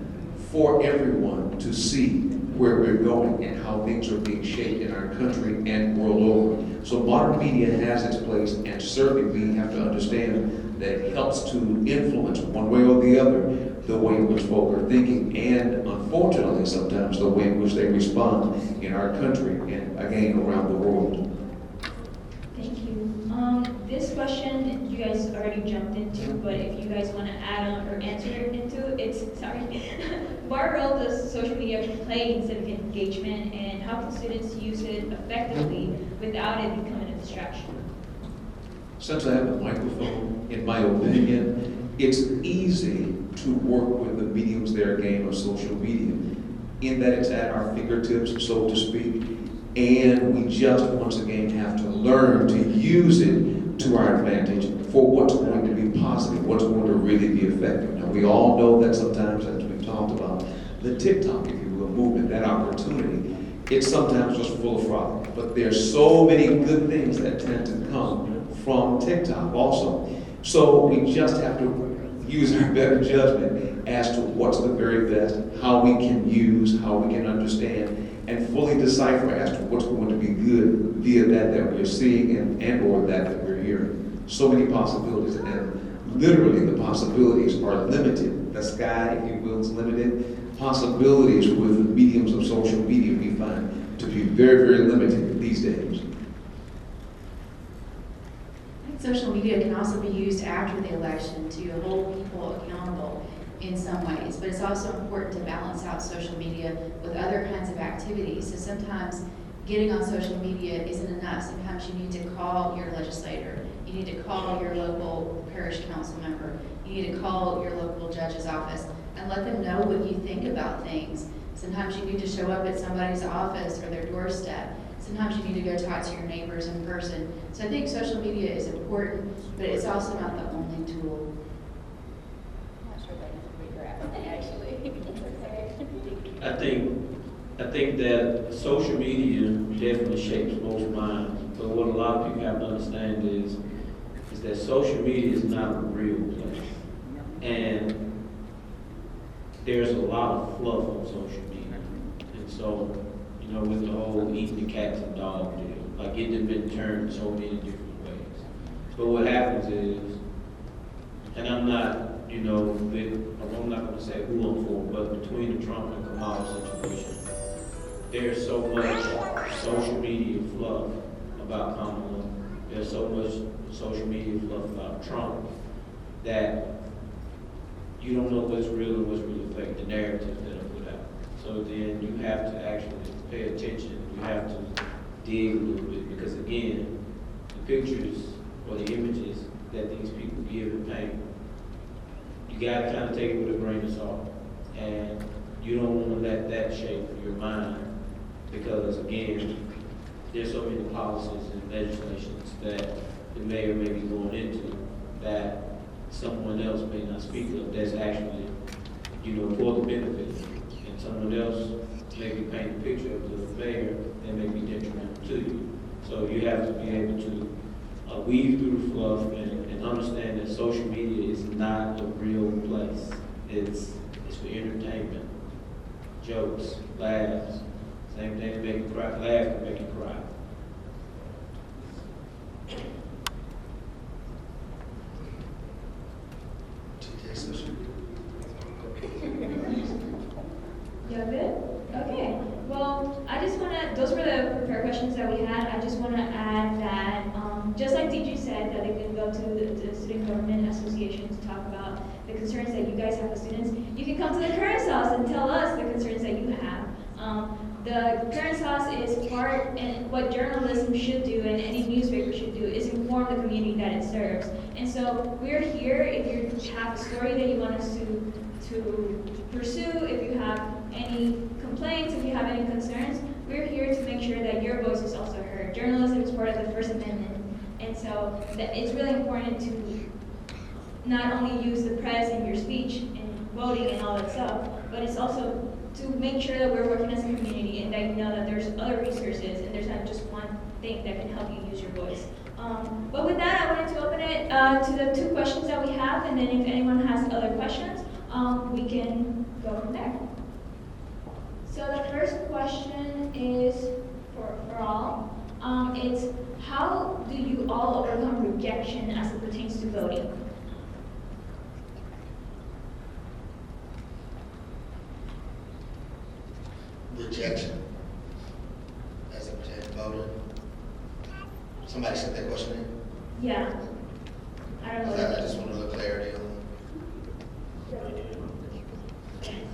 for everyone to see where we're going and how things are being shaped in our country and world over. So modern media has its place, and certainly we have to understand that it helps to influence one way or the other the way in which folk are thinking, and unfortunately sometimes the way in which they respond in our country and again around the world. Thank you. This question you guys already jumped into, but if you guys want to add on or answer into it's, sorry. What role does social media play in civic engagement, and how can students use it effectively without it becoming a distraction? Since I have a microphone, in my opinion, it's easy to work with the mediums their game of social media, in that it's at our fingertips, so to speak, and we just once again have to learn to use it to our advantage for what's going to be positive, what's going to really be effective. Now, we all know that sometimes, as we've talked about, the TikTok, if you will, movement, that opportunity, it's sometimes just full of fraud. But there's so many good things that tend to come from TikTok also. So we just have to use our better judgment as to what's the very best, how we can use, how we can understand, and fully decipher as to what's going to be good via that we're seeing and or that we're hearing. So many possibilities, and literally the possibilities are limited. The sky, if you will, is limited. Possibilities with the mediums of social media we find to be very, very limited these days. I think social media can also be used after the election to hold people accountable in some ways, but it's also important to balance out social media with other kinds of activities. So sometimes getting on social media isn't enough. Sometimes you need to call your legislator, you need to call your local parish council member, you need to call your local judge's office and let them know what you think about things. Sometimes you need to show up at somebody's office or their doorstep. Sometimes you need to go talk to your neighbors in person. So I think social media is important, but it's also not the only tool. I think that social media definitely shapes most minds. But what a lot of people have to understand is that social media is not a real place. And there's a lot of fluff on social media. And so, you know, with the whole eating the cats and dogs deal, like it has been turned so many different ways. But what happens is, and I'm not, you know, I'm not going to say who I'm for, but between the Trump and Kamala situation, there's so much social media fluff about Kamala. There's so much social media fluff about Trump that you don't know what's real and what's really fake, the narratives that are put out. So then you have to actually pay attention. You have to dig a little bit because, again, the pictures or the images that these people give and paint, you got to kind of take it with a grain of salt. And you don't want to let that shape your mind, because again, there's so many policies and legislations that the mayor may be going into that someone else may not speak of, that's actually, for the benefit. And someone else maybe paint a picture of the mayor that may be detrimental to you. So you have to be able to weave through the fluff and understand that social media is not a real place. It's for entertainment, jokes, laughs. Same thing to make you cry, laugh and make you cry. Yeah, good? Okay. Well, I just want to, those were the prepared questions that we had. I just want to add that, just like DG said, that they can go to the Student Government Association to talk about the concerns that you guys have with students. You can come to the Current Sauce and tell us the concerns that you have. The Current Sauce is part, and what journalism should do and any newspaper should do is inform the community that it serves. And so we're here if you have a story that you want us to pursue, if you have any complaints, if you have any concerns, we're here to make sure that your voice is also heard. Journalism is part of the First Amendment, and so it's really important to not only use the press in your speech and voting and all that stuff, but it's also to make sure that we're working as a community and that you know that there's other resources and there's not just one thing that can help you use your voice. But with that, I wanted to open it to the two questions that we have, and then if anyone has other questions, we can go from there. So the first question is for all. It's how do you all overcome rejection as it pertains to voting? Rejection as it pertains to voting. Somebody sent that question in? Yeah. I don't know. I just want a little clarity on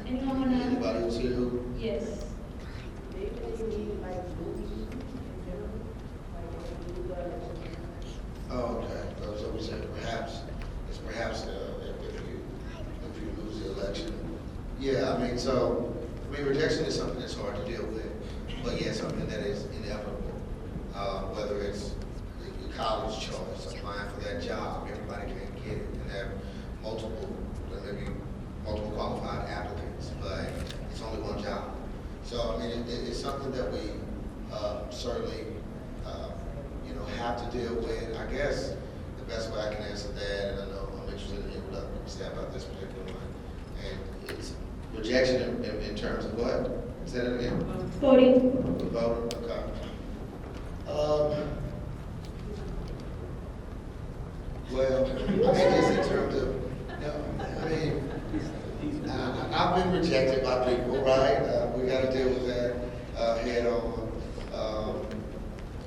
Anyone wanna? anybody who's here who? Yes. Oh, okay. So we said perhaps, if you lose the election. Yeah, rejection is something that's hard to deal with, but yeah, something that is inevitable. Whether it's your college choice, applying for that job, everybody can't get it, and have maybe multiple qualified applicants, but it's only one job. So, it's something that we certainly, have to deal with. I guess the best way I can answer that, and I know I'm interested in hearing what other people say about this particular one, and it's rejection in terms of what? Say that again? Voting. Voting, okay. Well, I guess in terms of, I've been rejected by people, right? We got to deal with that head on. I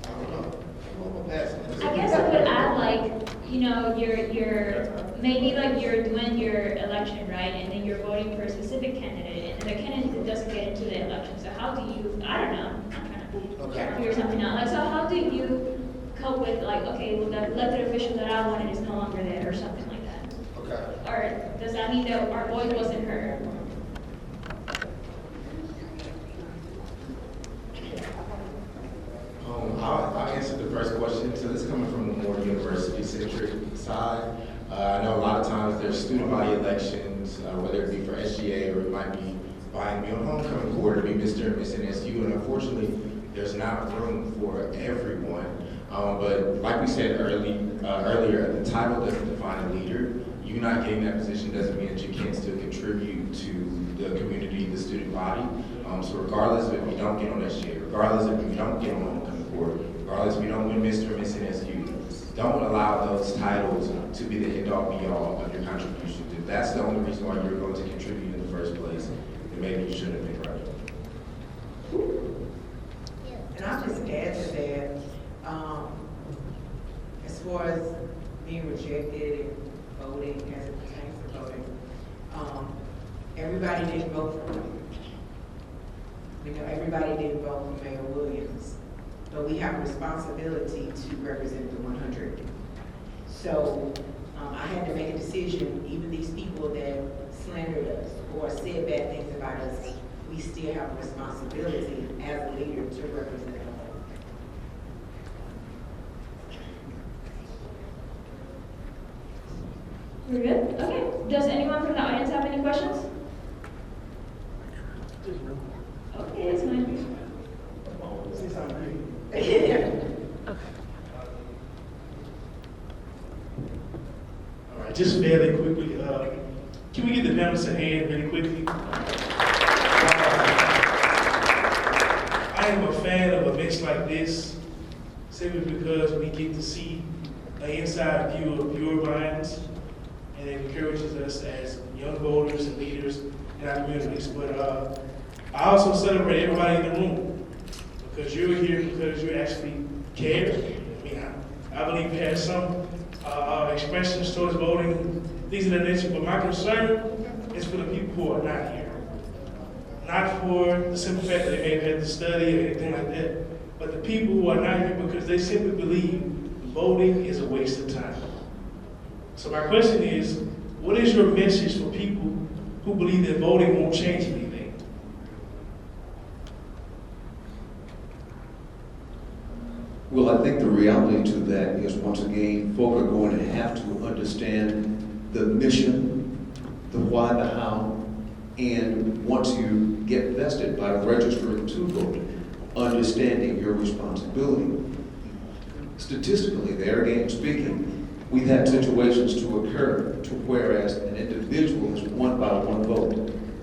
don't know. I guess I would add, you're doing your election, right? And then you're voting for a specific candidate, and the candidate doesn't get into the election. So how do you, I don't know, I'm trying to figure something out. So how do you cope with, okay, well, the elected official that I wanted is no longer there, or something like that? Okay. Or does that mean that our voice wasn't heard? I'll answer the first question. So this is coming from the more university-centric side. I know a lot of times there's student body elections, whether it be for SGA or it might be buying me on homecoming court to be Mr. and Miss NSU, and unfortunately, there's not room for everyone. But like we said earlier, the title doesn't define a leader. You not getting that position doesn't mean that you can't still contribute to the community, the student body. So regardless if you don't get on SGA, regardless if you don't get on homecoming court, regardless if you don't win Mr. or Miss NSU, don't allow those titles to be the end-all be-all of your contribution. If that's the only reason why you're going to contribute in the first place, then maybe you shouldn't have been right. And I'll just add to that, as far as being rejected and voting as it pertains to voting, everybody didn't vote for me. Everybody didn't vote for Mayor Williams, but we have a responsibility to represent the 100. So I had to make a decision, even these people that slandered us or said bad things about us, we still have a responsibility as a leader to represent them. We're good? Okay. Does anyone from the audience have any questions? Okay, it's fine. All right, just fairly quickly, can we get the members a hand really quickly? I am a fan of events like this, simply because we get to see an inside view of your minds, and it encourages us as young voters and leaders in our communities. But I also celebrate everybody in the room, because you're here because you actually care. I mean, I believe you have some expressions towards voting, things of that nature, but my concern is for the people who are not here. Not for the simple fact that they may have had to study or anything like that, but the people who are not here because they simply believe voting is a waste of time. So my question is, what is your message for people who believe that voting won't change anything? Well, I think the reality to that is, once again, folk are going to have to understand the mission, the why, the how, and once you get vested by registering to vote, understanding your responsibility. Statistically, there again speaking, we've had situations to occur to whereas an individual has won by one vote,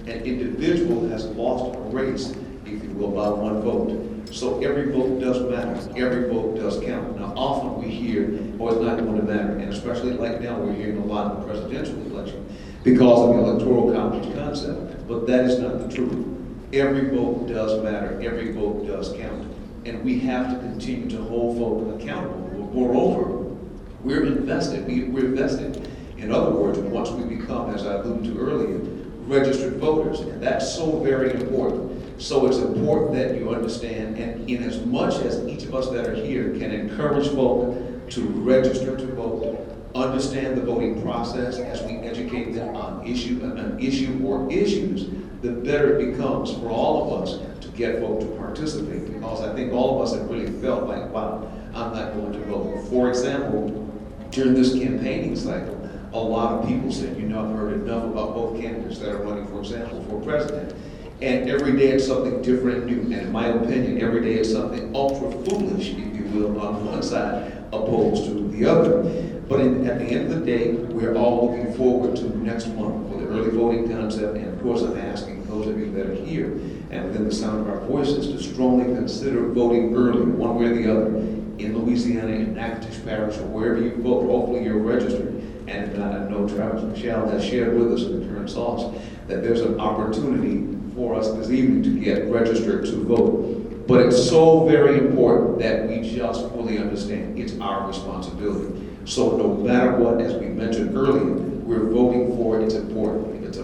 an individual has lost a race, if you will, by one vote. So every vote does matter. Every vote does count. Now, often we hear, oh, it's not going to matter. And especially like now, we're hearing a lot in the presidential election because of the electoral college concept. But that is not the truth. Every vote does matter. Every vote does count. And we have to continue to hold folk accountable. Moreover, we're invested. We're vested. In other words, once we become, as I alluded to earlier, registered voters. And that's so very important. So it's important that you understand, and in as much as each of us that are here can encourage folk to register to vote, understand the voting process as we educate them on an issue or issues, the better it becomes for all of us to get folk to participate. Because I think all of us have really felt like, wow, I'm not going to vote. For example, during this campaigning cycle, a lot of people said, you know, I've heard enough about both candidates that are running, for example, for president. And every day it's something different and new. And in my opinion, every day it's something ultra foolish, if you will, on one side opposed to the other. But at the end of the day, we're all looking forward to next month for the early voting concept. And of course, I'm asking those of you that are here and within the sound of our voices to strongly consider voting early, one way or the other. In Louisiana, in Natchitoches Parish, or wherever you vote, hopefully you're registered. And I know Travis Michelle has shared with us in the current sauce that there's an opportunity for us this evening to get registered to vote. But it's so very important that we just fully understand it's our responsibility. So no matter what, as we mentioned earlier, we're voting for, it's important. If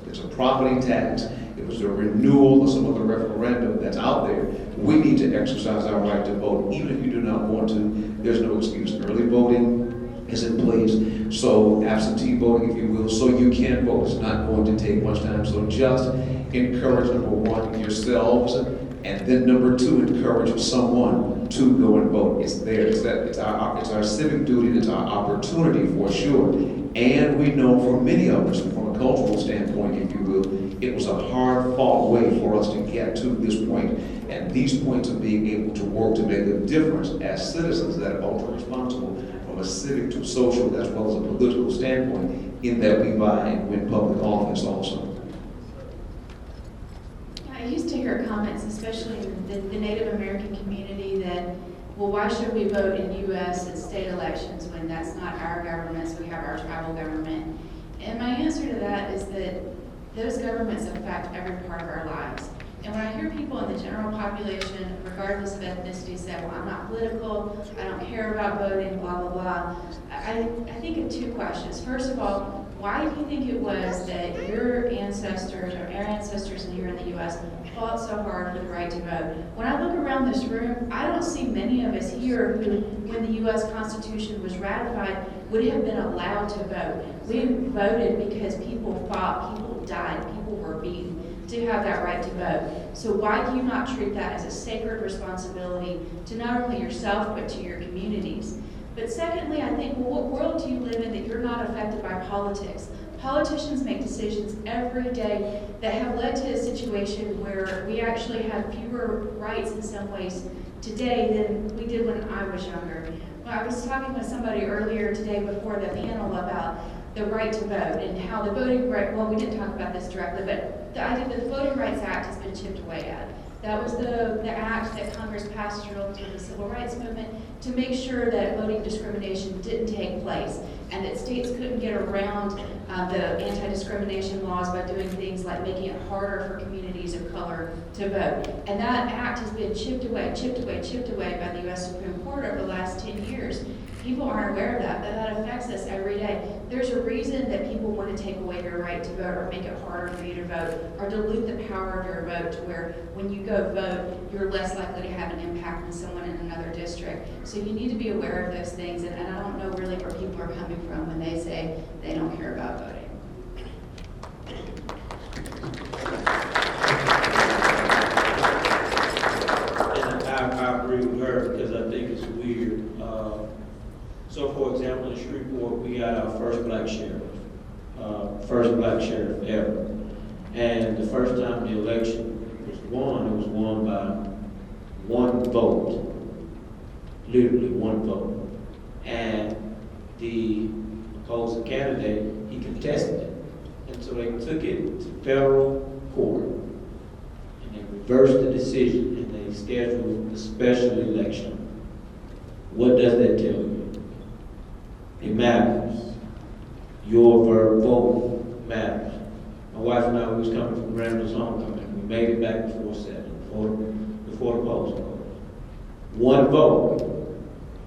it's a property tax, if it's a renewal of some of the referendum that's out there, we need to exercise our right to vote. Even if you do not want to, there's no excuse. Early voting is in place. So absentee voting, if you will, so you can vote. It's not going to take much time. So just encourage, number one, yourselves, and then number two, encourage someone to go and vote. It's there. It's our civic duty. It's our opportunity for sure. And we know for many of us, from a cultural standpoint, if you will, it was a hard-fought way for us to get to this point. And these points of being able to work to make a difference as citizens that are ultra responsible from a civic to social as well as a political standpoint, in that we buy and win public office also. I used to hear comments, especially in the Native American community, that, well, why should we vote in U.S. and state elections when that's not our governments, we have our tribal government? And my answer to that is that those governments affect every part of our lives. And when I hear people in the general population, regardless of ethnicity, say, well, I'm not political, I don't care about voting, blah, blah, blah, I think of two questions. First of all, why do you think it was that your ancestors or our ancestors here in the U.S. fought so hard for the right to vote? When I look around this room, I don't see many of us here who, when the U.S. Constitution was ratified, would have been allowed to vote. We voted because people fought, people died, people were beaten to have that right to vote. So why do you not treat that as a sacred responsibility to not only yourself, but to your communities? But secondly, I think, well, what world do you live in that you're not affected by politics? Politicians make decisions every day that have led to a situation where we actually have fewer rights in some ways today than we did when I was younger. Well, I was talking with somebody earlier today before the panel about the right to vote and how the voting right, well, we didn't talk about this directly, but the idea that the Voting Rights Act has been chipped away at. That was the act that Congress passed through the Civil Rights Movement to make sure that voting discrimination didn't take place and that states couldn't get around the anti-discrimination laws by doing things like making it harder for communities of color to vote. And that act has been chipped away by the U.S. Supreme Court over the last 10 years. People aren't aware of that, but that affects us every day. There's a reason that people want to take away your right to vote or make it harder for you to vote or dilute the power of your vote to where when you go vote, you're less likely to have an impact on someone in another district. So you need to be aware of those things, and I don't know really where people are coming from when they say they don't care about voting. And I agree with her because I think it's weird. So for example, in Shreveport, we got our first black sheriff ever. And the first time the election was won, it was won by one vote, literally one vote. And the opposing candidate, he contested it. And so they took it to federal court and they reversed the decision and they scheduled a special election. What does that tell you? It matters. Your vote matters. My wife and I, we was coming from Randall's homecoming. We made it back before 7, before the polls closed. One vote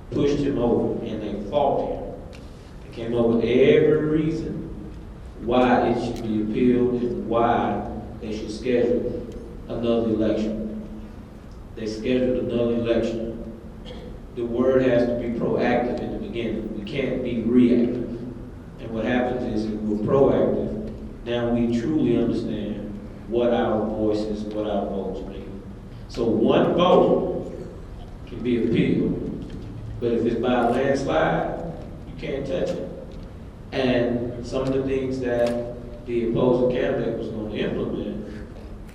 pushed him over, and they fought him. They came up with every reason why it should be appealed and why they should schedule another election. They scheduled another election. The word has to be proactive in the beginning. We can't be reactive. And what happens is if we're proactive, now we truly understand what our voices, what our votes mean. So one vote can be appealed, but if it's by a landslide, you can't touch it. And some of the things that the opposing candidate was going to implement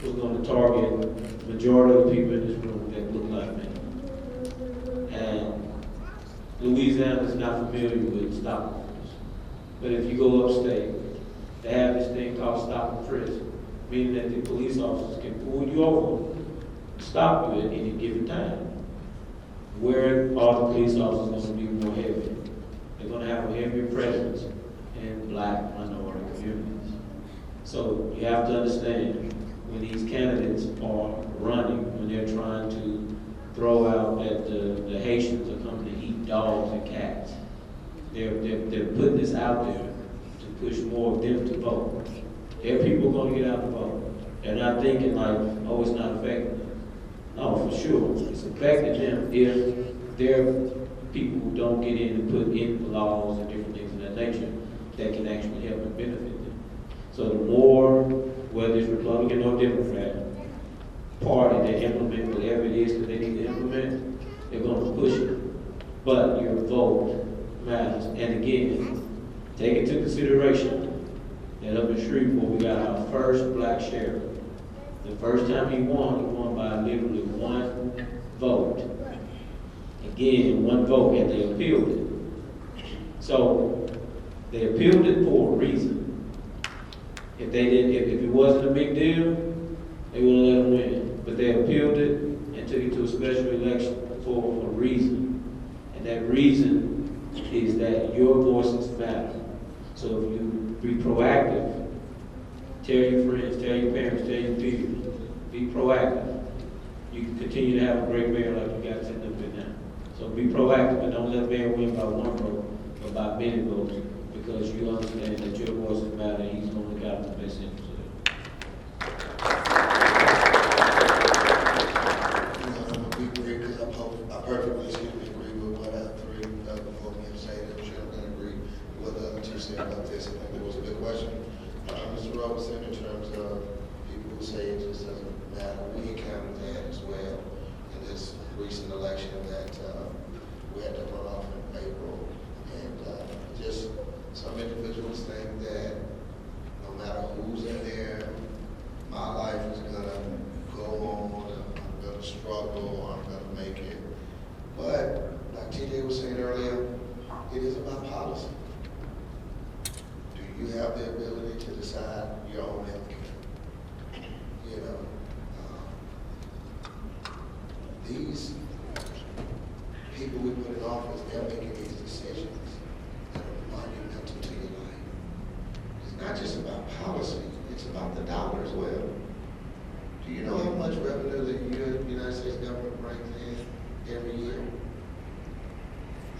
was going to target the majority of the people in this room that look like me. And Louisiana is not familiar with stop words. But if you go upstate, they have this thing called stop and frisk, meaning that the police officers can pull you over, stop you at any given time. Where are the police officers going to be more heavy? They're going to have a heavier presence in black minority communities. So you have to understand when these candidates are running, when they're trying to throw out that the Haitians are coming to eat dogs and cats. They're putting this out there to push more of them to vote. There are people going to get out to vote. They're not thinking like, oh, it's not affecting them. No, for sure. It's affecting them if their people who don't get in and put in the laws and different things of that nature that can actually help and benefit them. So the more, whether it's Republican or Democrat, party that implement whatever it is that they need to implement, they're going to push it. But your vote matters. And again, take into consideration that up in Shreveport, we got our first black sheriff. The first time he won by literally one vote. Again, one vote, and they appealed it. So they appealed it for a reason. If they didn't, if it wasn't a big deal, they would have let him win. But they appealed it and took it to a special election for a reason. And that reason is that your voices matter. So if you be proactive, tell your friends, tell your parents, tell your peers, be proactive. You can continue to have a great mayor like you got sitting up there now. So be proactive, but don't let mayor win by one vote, but by many votes, because you understand that your voice is matter, and he's gonna look out for the best interest of it. I'm gonna be brief because I perfectly agree with what three before me have said. I'm sure I'm gonna agree with what the other two said about this. I think it was a good question. Mr. Robertson, in terms of people who say it just doesn't matter, we encountered that as well in this recent election that we had to run off in April. And just some individuals think that no matter who's in there, my life is gonna go on, I'm gonna struggle, I'm gonna make it. But like TJ was saying earlier, it is about policy. Do you have the ability to decide your own health care? You know, these people we put in office, they're making these decisions that are monumental to your life. It's not just about policy, it's about the dollar as well. Do you know how much revenue the United States government brings in every year?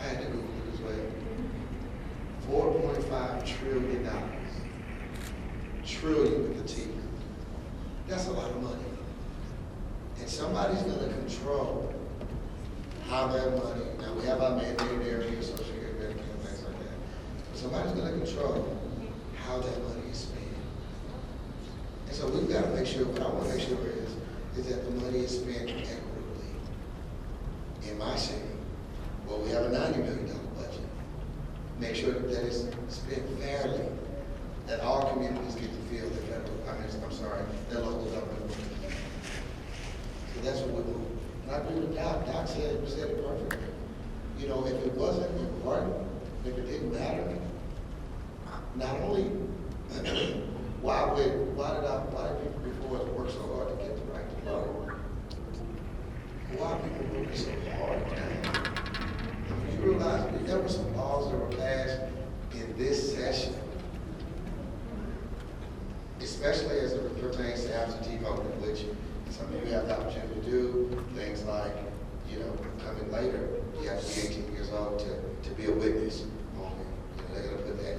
I had to Google it as well. $4.5 trillion. Trillion with the T. That's a lot of money. And somebody's going to control how that money, now we have our mandated areas, Social Security, Medicare, things like that. But somebody's going to control how that money is spent. And so we've got to make sure, what I want to make sure is that the money is spent equitably. In my city, well, we have a $90 million budget. Make sure that it's spent fairly, that all communities get to feel their their local government. So that's what we do. And I agree with Doc. Doc said it perfectly. You know, if it wasn't important, if it didn't matter, not only why did people before us work so hard to get the right to vote? Why people working so hard now? You realize there were some laws that were passed in this session, especially as it pertains to absentee voting, which some of you have the opportunity to do. Things like, you know, coming later, you have to be 18 years old to be a witness on it. You know, they're going to put that.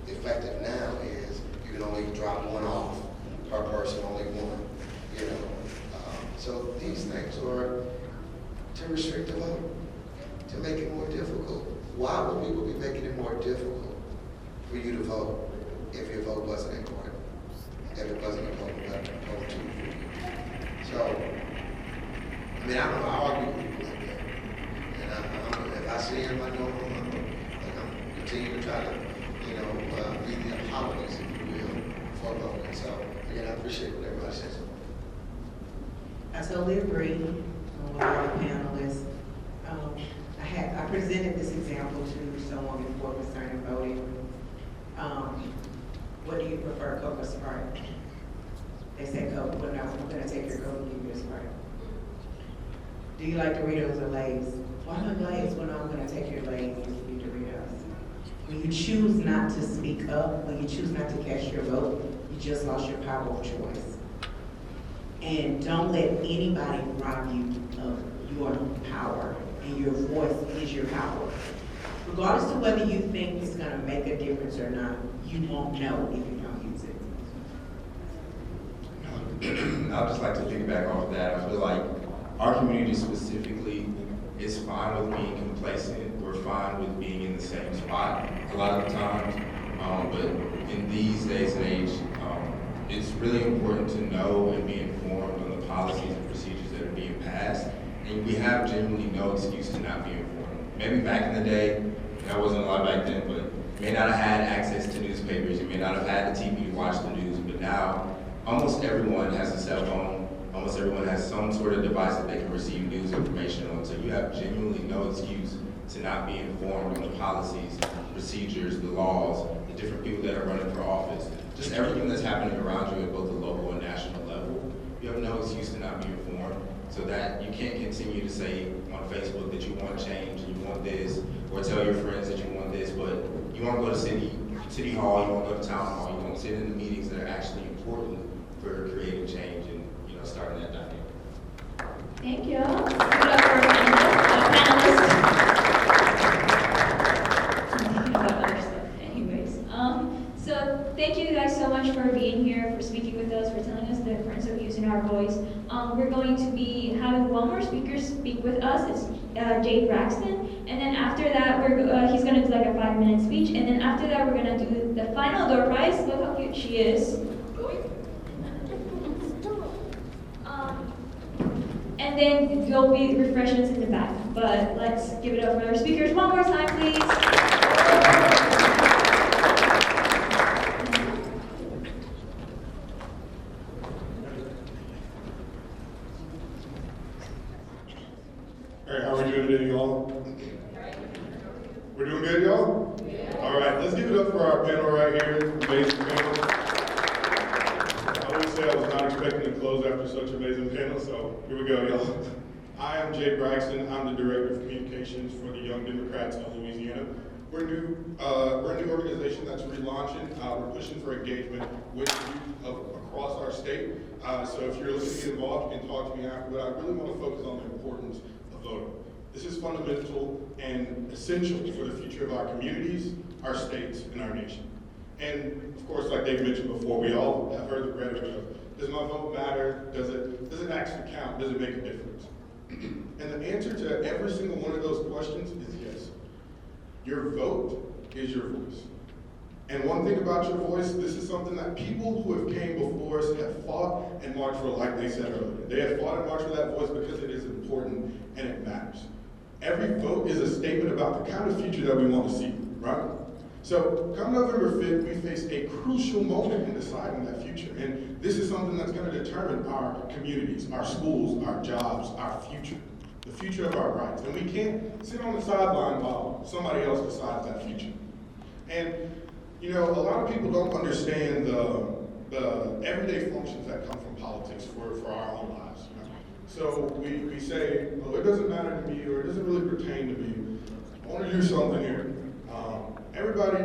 Effective now is you can only drop one off per person, only one. You know, so these things are to restrict the vote, to make it more difficult. Why would people be making it more difficult for you to vote if your vote wasn't important, if it wasn't important to you? So, I mean, I don't know, I argue with people like that. And if I see him, I know I'm continue to try to, you know, be the apologies, if you will, for voting. So, again, I appreciate what everybody says. I totally agree with all the panelists. I presented this example to someone before concerning voting. What do you prefer, Coke or Sprite? They said Coke. Well, no, I'm going to take your Coke and give you a Sprite. Do you like Doritos or Lay's? Why not Lay's? Well, no, I'm going to take your Lay's and give you Doritos. When you choose not to speak up, when you choose not to cast your vote, you just lost your power of choice. And don't let anybody rob you of your power. And your voice is your power. Regardless of whether you think it's going to make a difference or not, you won't know if you don't use it. I'd just like to piggyback off of that. I feel like our community specifically is fine with being complacent. We're fine with being in the same spot a lot of the times. But in these days and age, it's really important to know and be informed on the policies and procedures that are being passed. And we have genuinely no excuse to not be informed. Maybe back in the day, and I wasn't alive back then, but you may not have had access to newspapers, you may not have had the TV to watch the news, but now almost everyone has a cell phone, almost everyone has some sort of device that they can receive news information on. So you have genuinely no excuse to not be informed on the policies, procedures, the laws, the different people that are running for office, just everything that's happening around you at both the local and national level. You have no excuse to not be informed. So that you can't continue to say on Facebook that you want change and you want this, or tell your friends that you want this, but you want to go to city hall, you want to go to town hall, you want to sit in the meetings that are actually important for creating change and, you know, starting that dynamic. Thank you. Give it up for our panelists. Jay Braxton. And then after that, he's going to do like a 5-minute speech. And then after that, we're going to do the final door prize. Look how cute she is. And then there'll be refreshments in the back. But let's give it up for our speakers one more time, please. All right, how are we doing today, y'all? We're doing good, y'all? Yeah. All right, let's give it up for our panel right here, amazing panel. I always say I was not expecting to close after such an amazing panel, so here we go, y'all. I am Jay Braxton. I'm the Director of Communications for the Young Democrats of Louisiana. We're a new organization that's relaunching. We're pushing for engagement with youth across our state. So if you're looking to get involved, you can talk to me after, but I really want to focus on the importance of voting. This is fundamental and essential for the future of our communities, our states, and our nation. And of course, like Dave mentioned before, we all have heard the rhetoric of, does my vote matter? Does it actually count? Does it make a difference? And the answer to every single one of those questions is yes. Your vote is your voice. And one thing about your voice, this is something that people who have came before us have fought and marched for, like they said earlier. They have fought and marched for that voice because it is important and it matters. Every vote is a statement about the kind of future that we want to see, right? So come November 5th, we face a crucial moment in deciding that future. And this is something that's going to determine our communities, our schools, our jobs, our future, the future of our rights. And we can't sit on the sideline while somebody else decides that future. And, you know, a lot of people don't understand the everyday functions that come from politics for our own lives. You know? So we say, well, it doesn't matter to me, or it doesn't really pertain to me. I want to do something here. Everybody,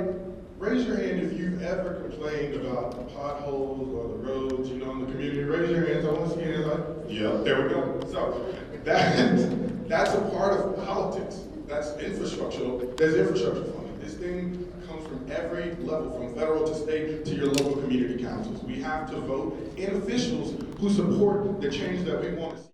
raise your hand if you've ever complained about the potholes or the roads, you know, in the community. Raise your hands. I want to see hands like, yeah, there we go. So that's a part of politics. That's infrastructure. There's infrastructure funding. This thing comes from every level, from federal to state to your local community councils. We have to vote in officials who support the change that we want to see.